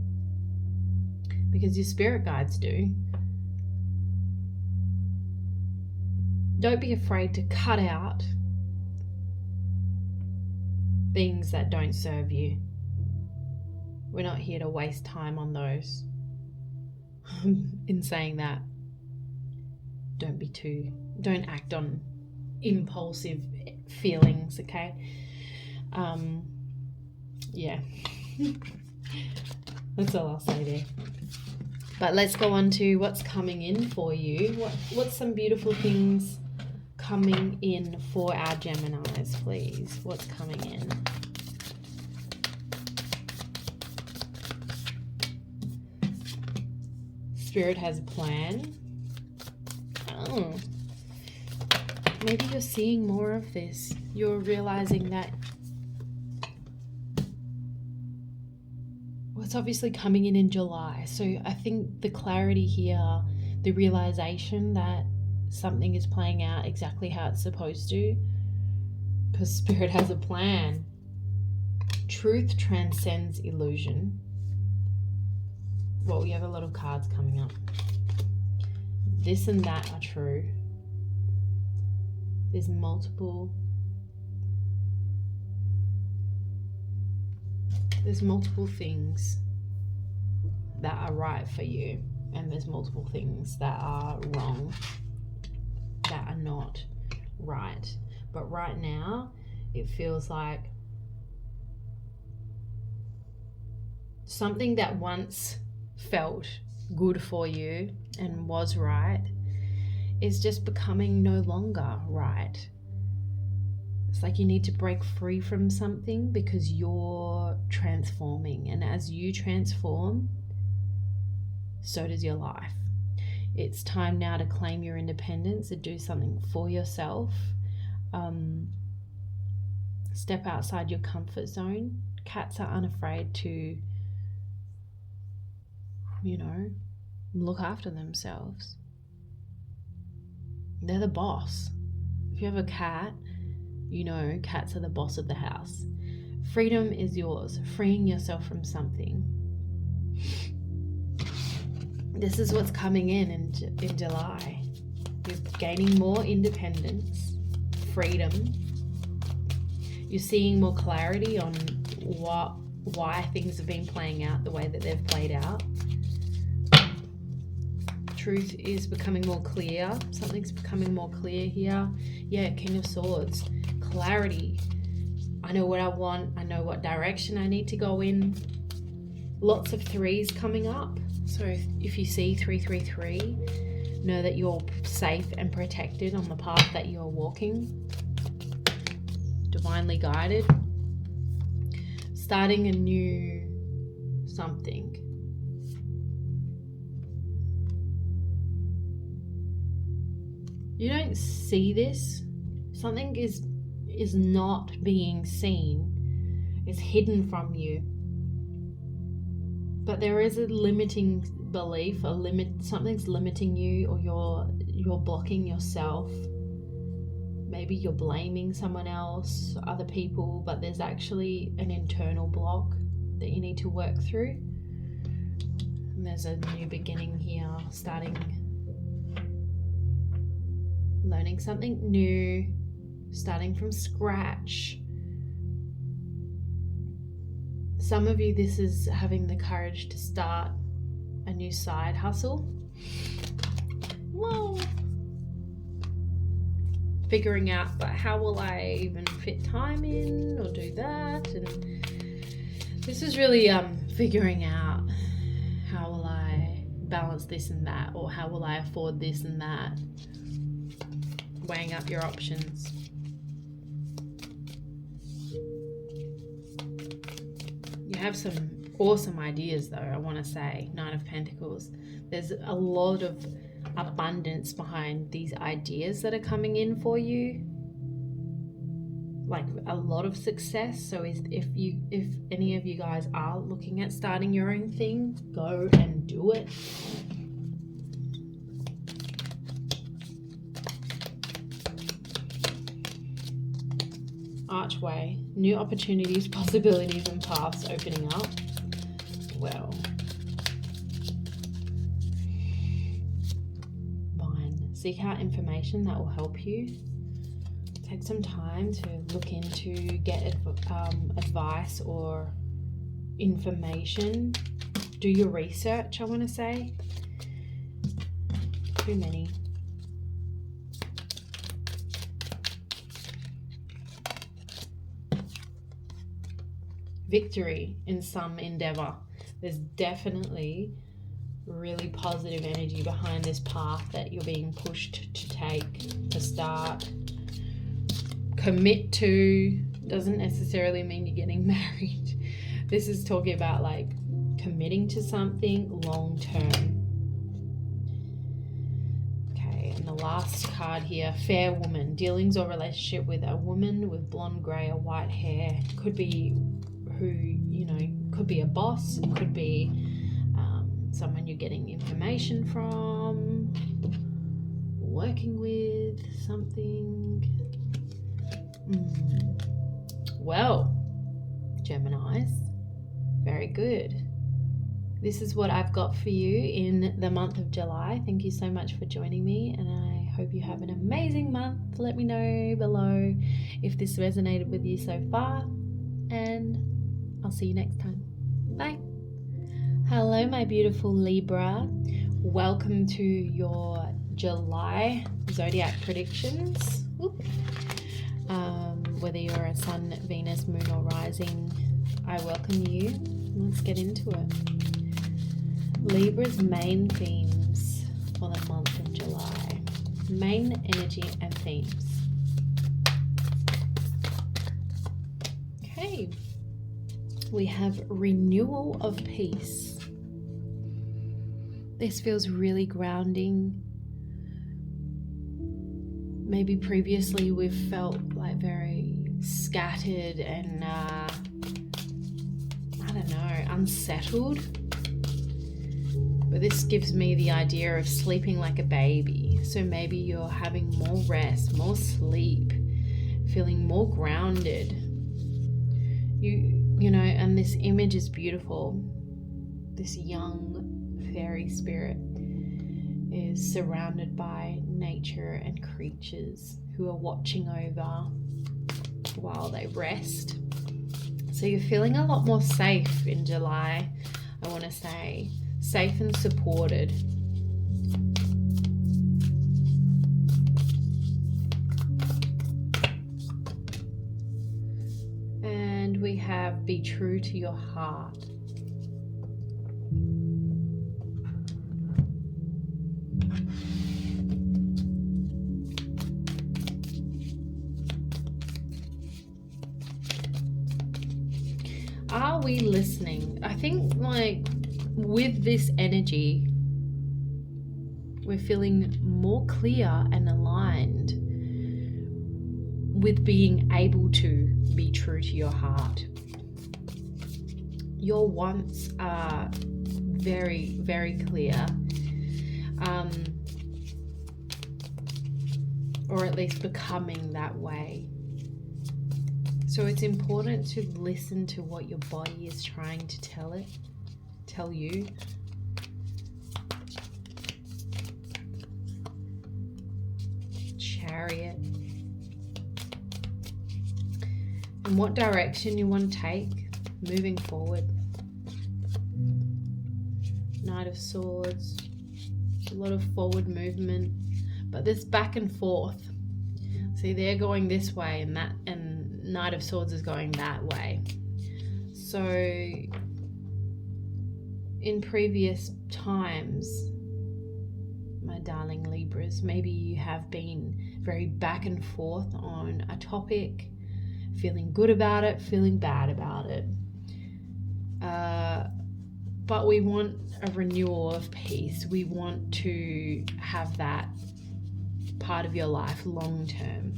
[SPEAKER 1] because your spirit guides do. Don't be afraid to cut out things that don't serve you. We're not here to waste time on those. In saying that, don't act on impulsive feelings, okay? That's all I'll say there. But let's go on to what's coming in for you. What's some beautiful things coming in for our Geminis, please? What's coming in? Spirit has a plan. Maybe you're seeing more of this. You're realizing that it's obviously coming in July. So I think the clarity here, the realization that something is playing out exactly how it's supposed to, because Spirit has a plan. Truth transcends illusion. Well, we have a lot of cards coming up. This and that are true. There's multiple things that are right for you, and there's multiple things that are wrong, that are not right. But right now, it feels like something that once felt good for you and was right is just becoming no longer right. It's like you need to break free from something because you're transforming. And as you transform, so does your life. It's time now to claim your independence and do something for yourself. Step outside your comfort zone. Cats are unafraid to, look after themselves. They're the boss. If you have a cat, cats are the boss of the house. Freedom is yours. Freeing yourself from something. This is what's coming in July. You're gaining more independence, freedom. You're seeing more clarity on why things have been playing out the way that they've played out. Truth is becoming more clear. Something's becoming more clear here. Yeah, King of Swords. Clarity. I know what I want. I know what direction I need to go in. Lots of threes coming up. So if you see 333, know that you're safe and protected on the path that you're walking. Divinely guided. Starting a new something. You don't see this. Something is not being seen. It's hidden from you. But there is a limiting belief, something's limiting you, or you're blocking yourself. Maybe you're blaming someone else, other people, but there's actually an internal block that you need to work through. And there's a new beginning here, learning something new, starting from scratch. Some of you, this is having the courage to start a new side hustle. Whoa. Figuring out, but how will I even fit time in or do that? And this is really figuring out, how will I balance this and that, or how will I afford this and that? Weighing up your options. You have some awesome ideas though, I want to say. Nine of Pentacles. There's a lot of abundance behind these ideas that are coming in for you. Like a lot of success. So if any of you guys are looking at starting your own thing, go and do it. Archway, new opportunities, possibilities, and paths opening up. Well, fine. Seek out information that will help you. Take some time to look into, get advice or information. Do your research, I want to say. Too many. Victory in some endeavor. There's definitely really positive energy behind this path that you're being pushed to take, to start, commit to. Doesn't necessarily mean you're getting married. This is talking about like committing to something long term. Okay, and the last card here, fair woman. Dealings or relationship with a woman with blonde, grey or white hair. Could be who, Could be a boss, it could be someone you're getting information from, working with, something. Well, Geminis, very good. This is what I've got for you in the month of July. Thank you so much for joining me, and I hope you have an amazing month. Let me know below if this resonated with you so far, and I'll see you next time. Bye. Hello, my beautiful Libra. Welcome to your July Zodiac predictions. Whether you're a sun, Venus, moon, or rising, I welcome you. Let's get into it. Libra's main themes for the month of July. Main energy and themes. Okay. We have renewal of peace. This feels really grounding. Maybe previously we've felt like very scattered and I don't know, unsettled. But this gives me the idea of sleeping like a baby. So maybe you're having more rest, more sleep, feeling more grounded. You know, and this image is beautiful. This young fairy spirit is surrounded by nature and creatures who are watching over while they rest. So you're feeling a lot more safe in July, I want to say. Safe and supported. And we have be true to your heart. Are we listening? I think like with this energy, we're feeling more clear and aligned with being able to be true to your heart. Your wants are very, very clear, or at least becoming that way. So it's important to listen to what your body is trying to tell you. Chariot. And what direction you want to take moving forward. Knight of Swords. A lot of forward movement. But this back and forth. See, they're going this way and that, and Knight of Swords is going that way. So in previous times, my darling Libras, maybe you have been very back and forth on a topic, feeling good about it, feeling bad about it. But we want a renewal of peace. We want to have that part of your life long term.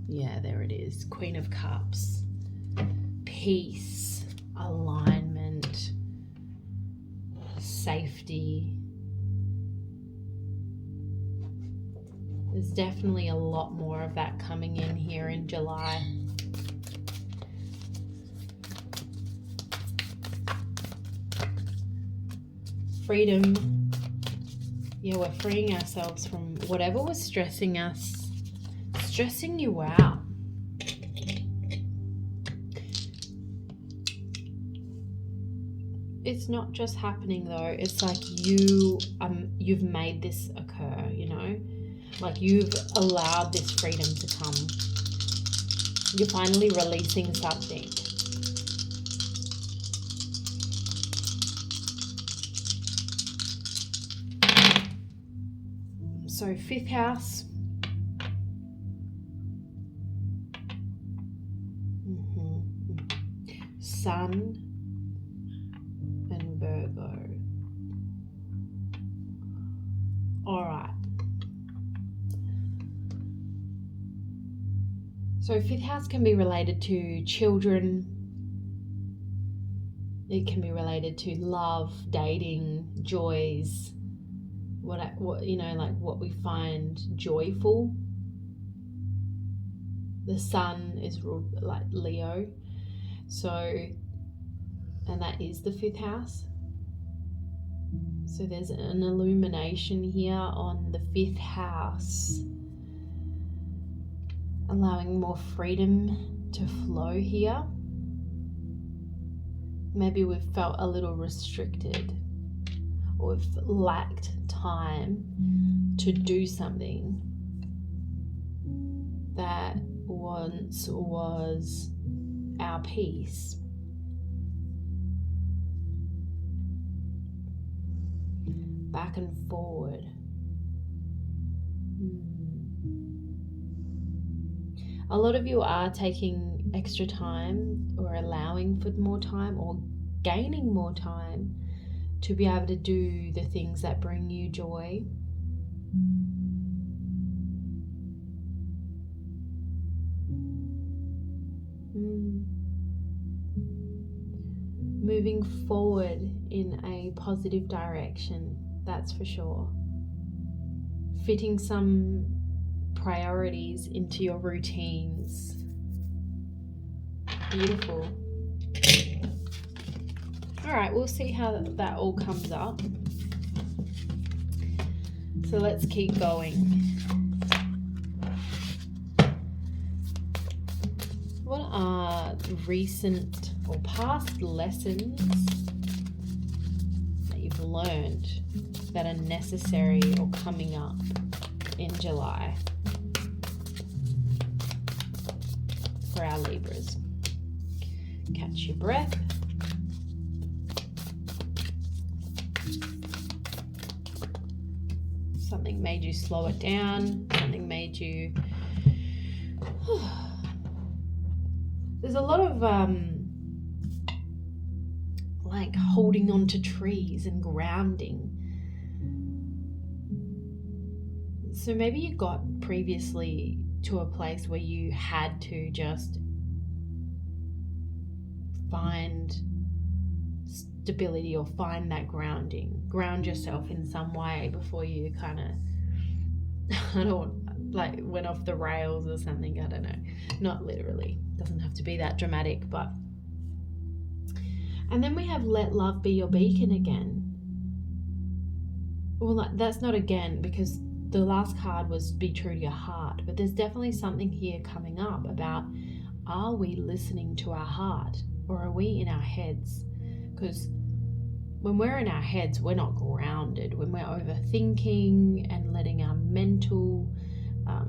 [SPEAKER 1] Yeah, there it is. Queen of Cups. Peace, alignment, safety. There's definitely a lot more of that coming in here in July. Freedom. Yeah, we're freeing ourselves from whatever was stressing us, stressing you out. It's not just happening though. It's like you've made this occur, you know? Like you've allowed this freedom to come. You're finally releasing something. So 5th house. Sun and Virgo. All right. So fifth house can be related to children. It can be related to love, dating, joys, what you know, like what we find joyful. The sun is like Leo, so, and that is the fifth house. So there's an illumination here on the fifth house, allowing more freedom to flow here. Maybe we've felt a little restricted, or we've lacked time to do something that once was our peace. Back and forward. A lot of you are taking extra time, or allowing for more time, or gaining more time to be able to do the things that bring you joy. Moving forward in a positive direction, that's for sure. Fitting some priorities into your routines. Beautiful. All right, we'll see how that all comes up. So let's keep going. What are recent or past lessons that you've learned that are necessary or coming up in July for our Libras? Catch your breath. Something made you slow it down. Something made you... There's a lot of like holding on to trees and grounding. So maybe you got previously to a place where you had to just find stability or find that grounding. Ground yourself in some way before you kind of, went off the rails or something. I don't know. Not literally. Doesn't have to be that dramatic, but... And then we have let love be your beacon again. Well, that's not again, because the last card was be true to your heart, but there's definitely something here coming up about, are we listening to our heart, or are we in our heads? Because when we're in our heads, we're not grounded. When we're overthinking and letting our mental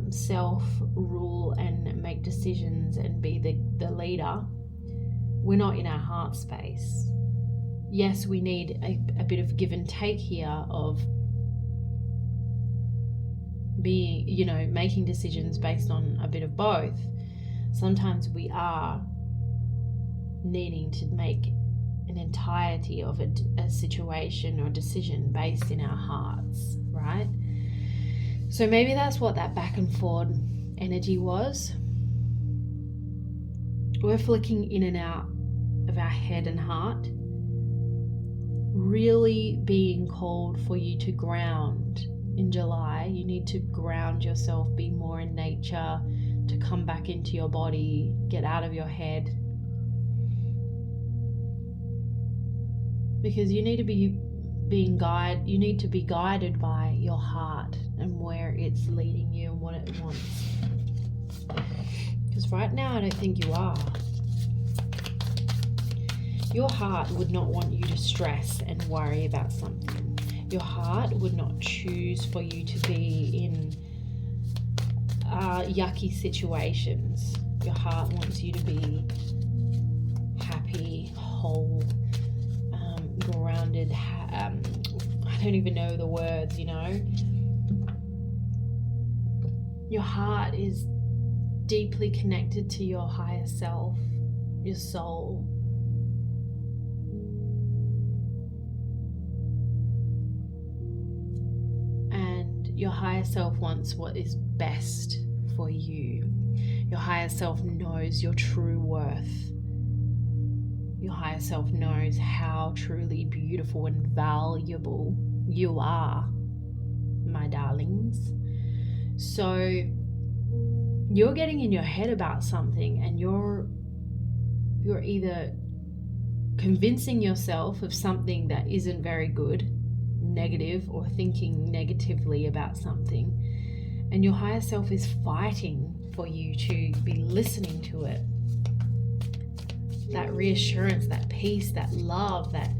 [SPEAKER 1] self rule and make decisions and be the leader, we're not in our heart space. Yes, we need a bit of give and take here of being, making decisions based on a bit of both. Sometimes we are needing to make an entirety of a situation or decision based in our hearts, right? So maybe that's what that back and forth energy was. We're flicking in and out of our head and heart, really being called for you to ground in July. You need to ground yourself, be more in nature, to come back into your body, get out of your head. Because you need to be guided by your heart and where it's leading you and what it wants. Because right now I don't think you are. Your heart would not want you to stress and worry about something. Your heart would not choose for you to be in yucky situations. Your heart wants you to be happy, whole, grounded. I don't even know the words, Your heart is deeply connected to your higher self, your soul. And your higher self wants what is best for you. Your higher self knows your true worth. Your higher self knows how truly beautiful and valuable you are, my darlings. So you're getting in your head about something, and you're either convincing yourself of something that isn't very good, negative, or thinking negatively about something, and your higher self is fighting for you to be listening to it. That reassurance, that peace, that love, that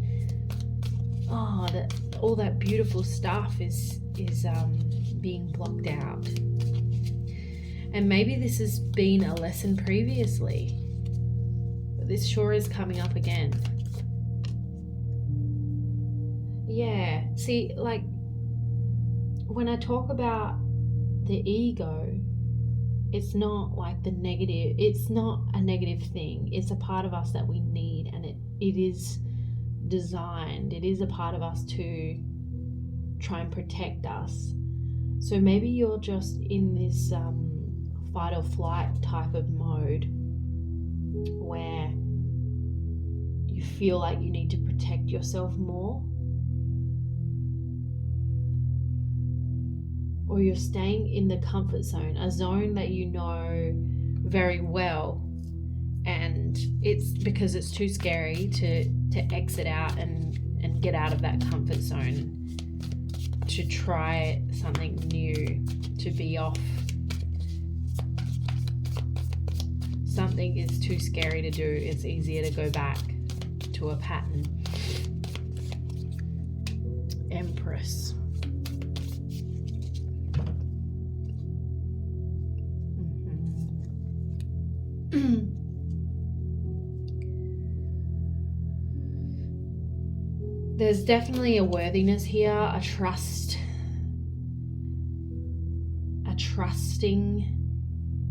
[SPEAKER 1] all that beautiful stuff is being blocked out. And maybe this has been a lesson previously, but this sure is coming up again. Yeah, see, like when I talk about the ego, it's not like the negative, it's not a negative thing. It's a part of us that we need, and it is designed, it is a part of us to try and protect us. So maybe you're just in this fight or flight type of mode where you feel like you need to protect yourself more, or you're staying in the comfort zone, a zone that you know very well, and it's because it's too scary to exit out and get out of that comfort zone, to try something new, to be off. Something is too scary to do. It's easier to go back to a pattern. Empress. There's definitely a worthiness here, a trusting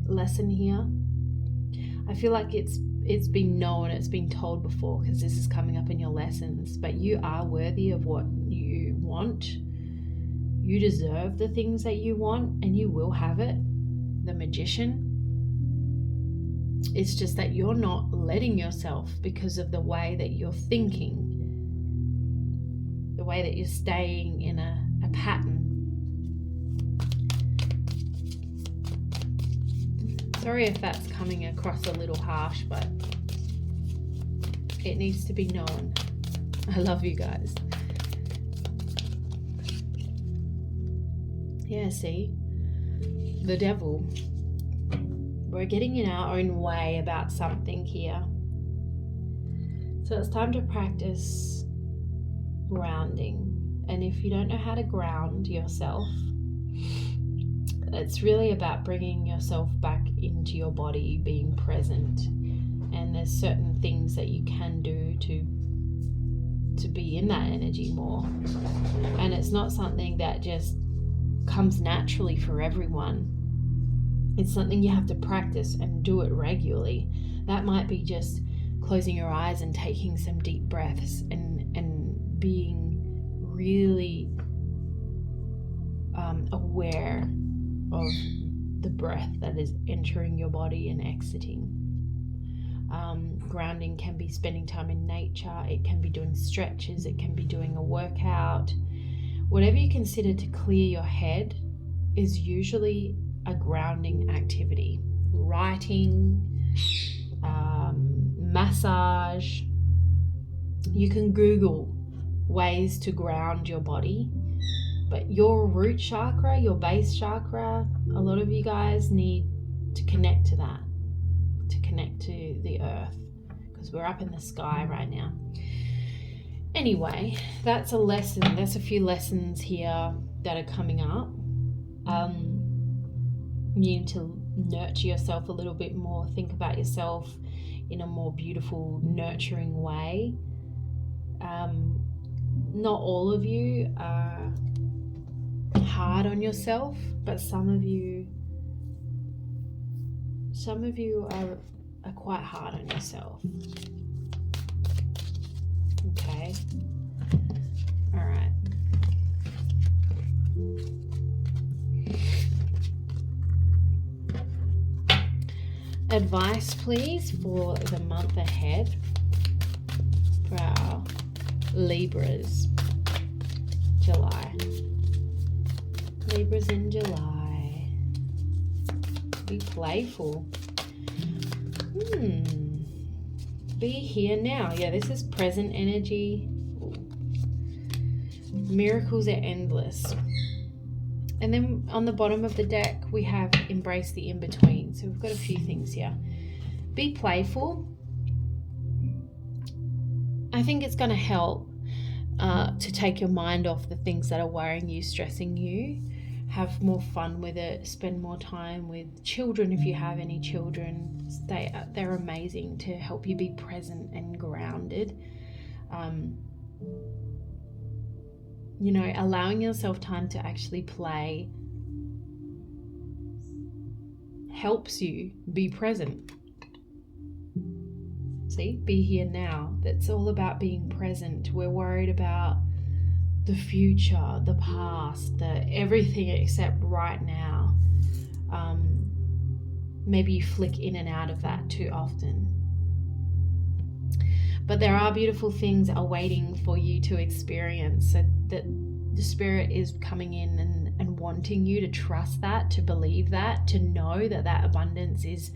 [SPEAKER 1] lesson here. I feel like it's been known, it's been told before, because this is coming up in your lessons, but you are worthy of what you want. You deserve the things that you want, and you will have it. The Magician. It's just that you're not letting yourself, because of the way that you're thinking, the way that you're staying in a pattern. Sorry if that's coming across a little harsh, but it needs to be known. I love you guys. Yeah, see? The Devil. We're getting in our own way about something here. So it's time to practice grounding. And if you don't know how to ground yourself, it's really about bringing yourself back into your body, being present. And there's certain things that you can do to be in that energy more. And it's not something that just comes naturally for everyone. It's something you have to practice and do it regularly. That might be just closing your eyes and taking some deep breaths and being really aware of the breath that is entering your body and exiting. Grounding can be spending time in nature. It can be doing stretches. It can be doing a workout. Whatever you consider to clear your head is usually a grounding activity. Writing, massage. You can Google ways to ground your body, but your root chakra, your base chakra, a lot of you guys need to connect to that, to connect to the earth, because we're up in the sky right now. Anyway, that's a lesson. There's a few lessons here that are coming up. You need to nurture yourself a little bit more. Think about yourself in a more beautiful, nurturing way. Not all of you are hard on yourself, but some of you are quite hard on yourself. Okay. All right. Advice, please, for the month ahead for our Libras. July. Libras in July. Be playful. Be here now. Yeah, this is present energy. Miracles are endless. And then on the bottom of the deck, we have embrace the in-between. So we've got a few things here. Be playful. I think it's going to help to take your mind off the things that are worrying you, stressing you. Have more fun with it. Spend more time with children if you have any children. They're amazing to help you be present and grounded. You know, allowing yourself time to actually play helps you be present. See, be here now. That's all about being present. We're worried about the future, the past, everything except right now. Maybe you flick in and out of that too often. But there are beautiful things awaiting for you to experience, so that the Spirit is coming in and wanting you to trust that, to believe that, to know that that abundance is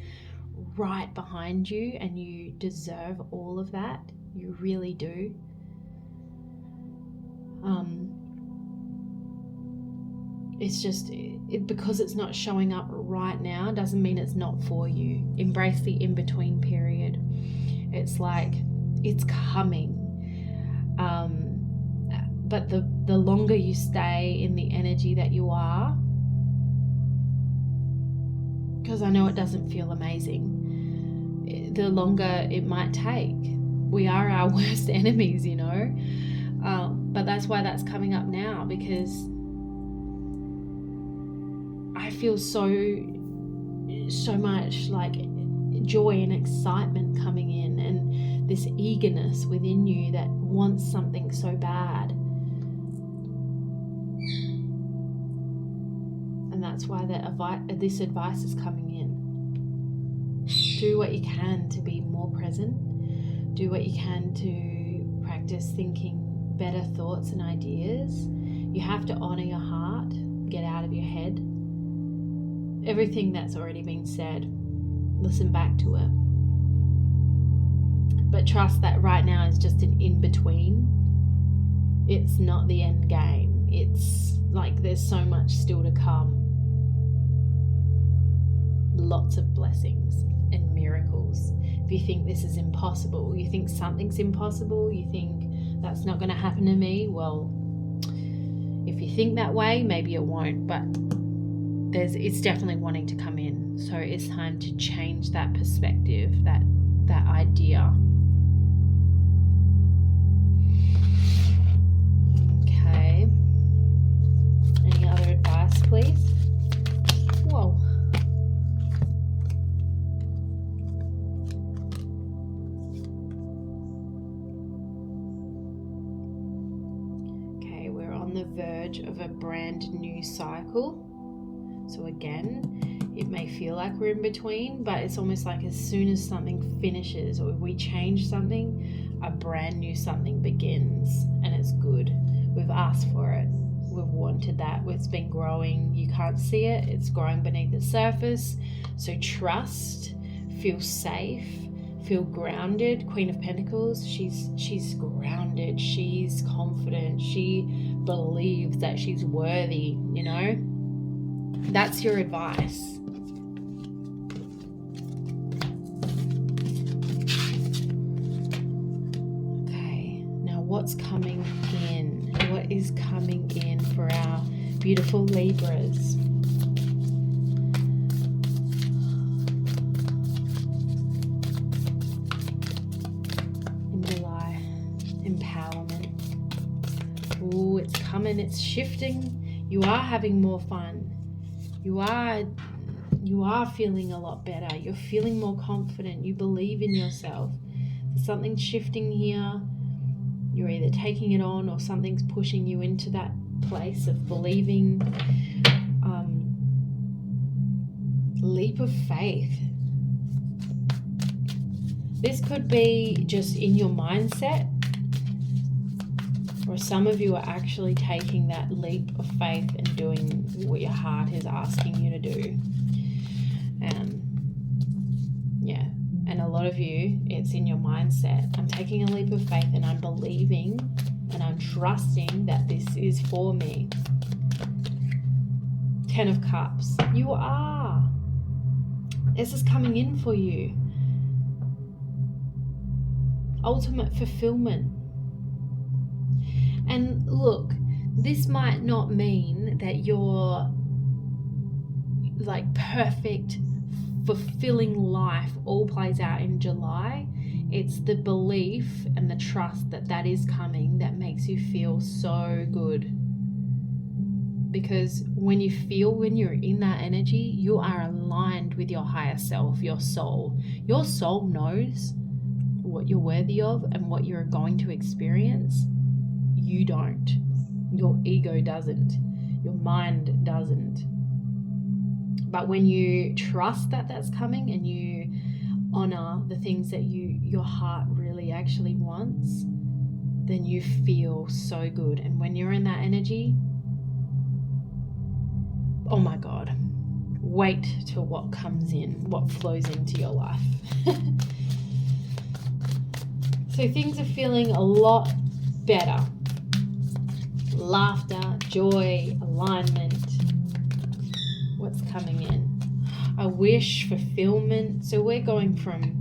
[SPEAKER 1] right behind you and you deserve all of that. You really do. It's just, because it's not showing up right now doesn't mean it's not for you. Embrace the in-between period. It's like, it's coming. But the longer you stay in the energy that you are, because I know it doesn't feel amazing, the longer it might take. We are our worst enemies, you know. But that's why that's coming up now, because I feel so much like joy and excitement coming in, and this eagerness within you that wants something so bad. And that's why this advice is coming in. Do what you can to be more present. Do what you can to practice thinking better thoughts and ideas. You have to honor your heart. Get out of your head. Everything that's already been said, listen back to it. But trust that right now is just an in-between. It's not the end game. It's like there's so much still to come. Lots of blessings and miracles. If you think this is impossible, you think something's impossible, you think that's not going to happen to me, well, if you think that way, maybe it won't, but it's definitely wanting to come in. So it's time to change that perspective, that idea. Okay. Any other advice, please? Whoa. Okay, we're on the verge of a brand new cycle. So again, it may feel like we're in between, but it's almost like as soon as something finishes or we change something, a brand new something begins, and it's good. We've asked for it. We've wanted that. It's been growing. You can't see it. It's growing beneath the surface. So trust, feel safe, feel grounded. Queen of Pentacles, she's grounded. She's confident. She believes that she's worthy, you know? That's your advice. Okay, now what's coming in? What is coming in for our beautiful Libras? In July, empowerment. Ooh, it's coming, it's shifting. You are having more fun. You are feeling a lot better. You're feeling more confident. You believe in yourself. There's something shifting here. You're either taking it on or something's pushing you into that place of believing. Leap of faith. This could be just in your mindset, or some of you are actually taking that leap of faith and doing what your heart is asking you to do. Yeah, and a lot of you, it's in your mindset. I'm taking a leap of faith and I'm believing and I'm trusting that this is for me. 10 of Cups. You are. This is coming in for you. Ultimate fulfillment. And look, this might not mean that you're like perfect, fulfilling life all plays out in July. It's the belief and the trust that that is coming that makes you feel so good. Because when you're in that energy, you are aligned with your higher self, your soul. Your soul knows what you're worthy of and what you're going to experience. You don't. Your ego doesn't. Your mind doesn't. But when you trust that that's coming and you honor the things that your heart really actually wants, then you feel so good. And when you're in that energy, oh my God, wait till what comes in, what flows into your life. So things are feeling a lot better. Laughter, joy, alignment. What's coming in? A wish, fulfillment. So we're going from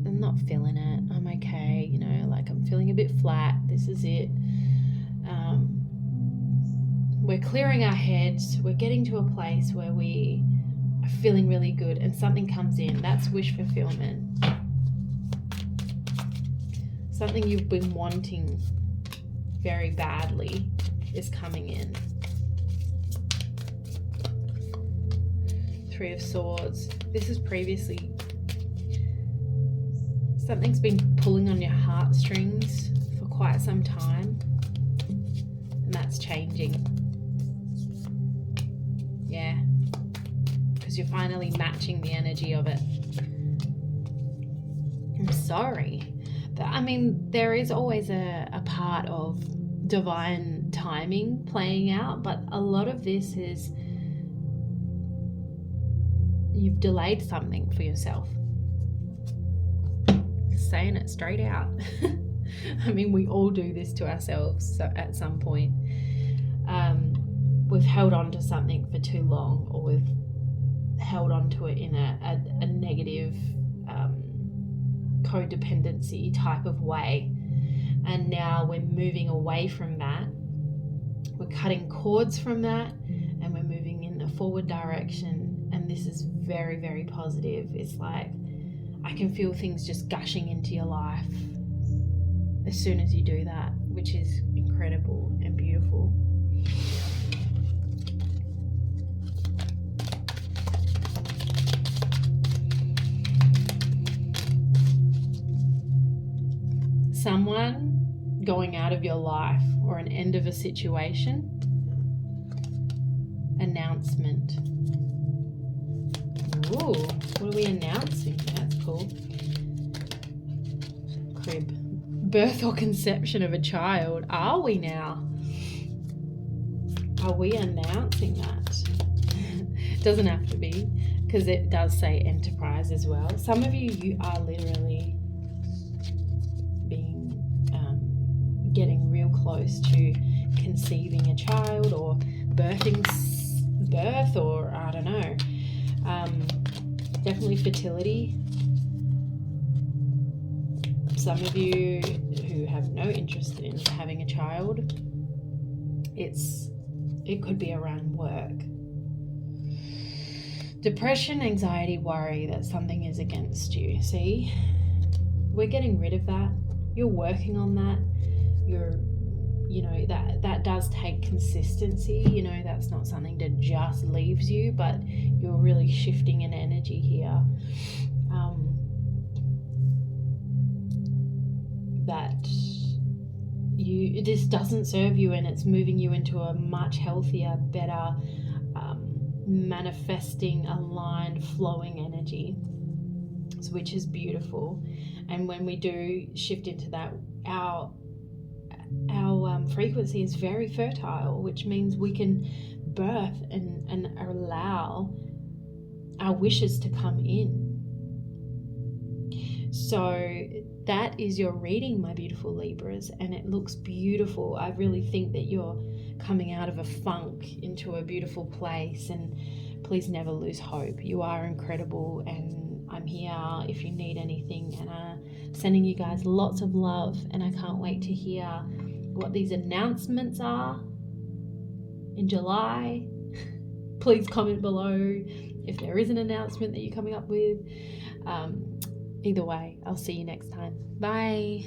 [SPEAKER 1] I'm not feeling it. I'm okay, like I'm feeling a bit flat. This is it. We're clearing our heads. We're getting to a place where we are feeling really good and something comes in. That's wish fulfillment. Something you've been wanting very badly is coming in. 3 of Swords. This is previously something's been pulling on your heartstrings for quite some time, and that's changing. Yeah, because you're finally matching the energy of it. I'm sorry. There is always a part of divine timing playing out, but a lot of this is you've delayed something for yourself. Just saying it straight out. We all do this to ourselves at some point. We've held on to something for too long, or we've held on to it in a negative codependency type of way, and now we're moving away from that. We're cutting cords from that and we're moving in a forward direction, and this is very, very positive. It's like I can feel things just gushing into your life as soon as you do that, which is incredible and beautiful. Someone going out of your life or an end of a situation. Announcement. Ooh, what are we announcing? That's cool. Crib. Birth or conception of a child. Are we now? Are we announcing that? Doesn't have to be, because it does say enterprise as well. Some of you are literally getting real close to conceiving a child or birth, or I don't know. Definitely fertility. Some of you who have no interest in having a child, it could be around work. Depression, anxiety, worry that something is against you. See, we're getting rid of that. You're working on that. That does take consistency. That's not something that just leaves you, but you're really shifting an energy here. This doesn't serve you, and it's moving you into a much healthier, better manifesting aligned, flowing energy, which is beautiful. And when we do shift into that, our frequency is very fertile, which means we can birth and allow our wishes to come in. So that is your reading, my beautiful Libras, and it looks beautiful. I really think that you're coming out of a funk into a beautiful place, and please never lose hope. You are incredible, and I'm here if you need anything, and I'm sending you guys lots of love, and I can't wait to hear what these announcements are in July. Please comment below if there is an announcement that you're coming up with. Either way, I'll see you next time. Bye.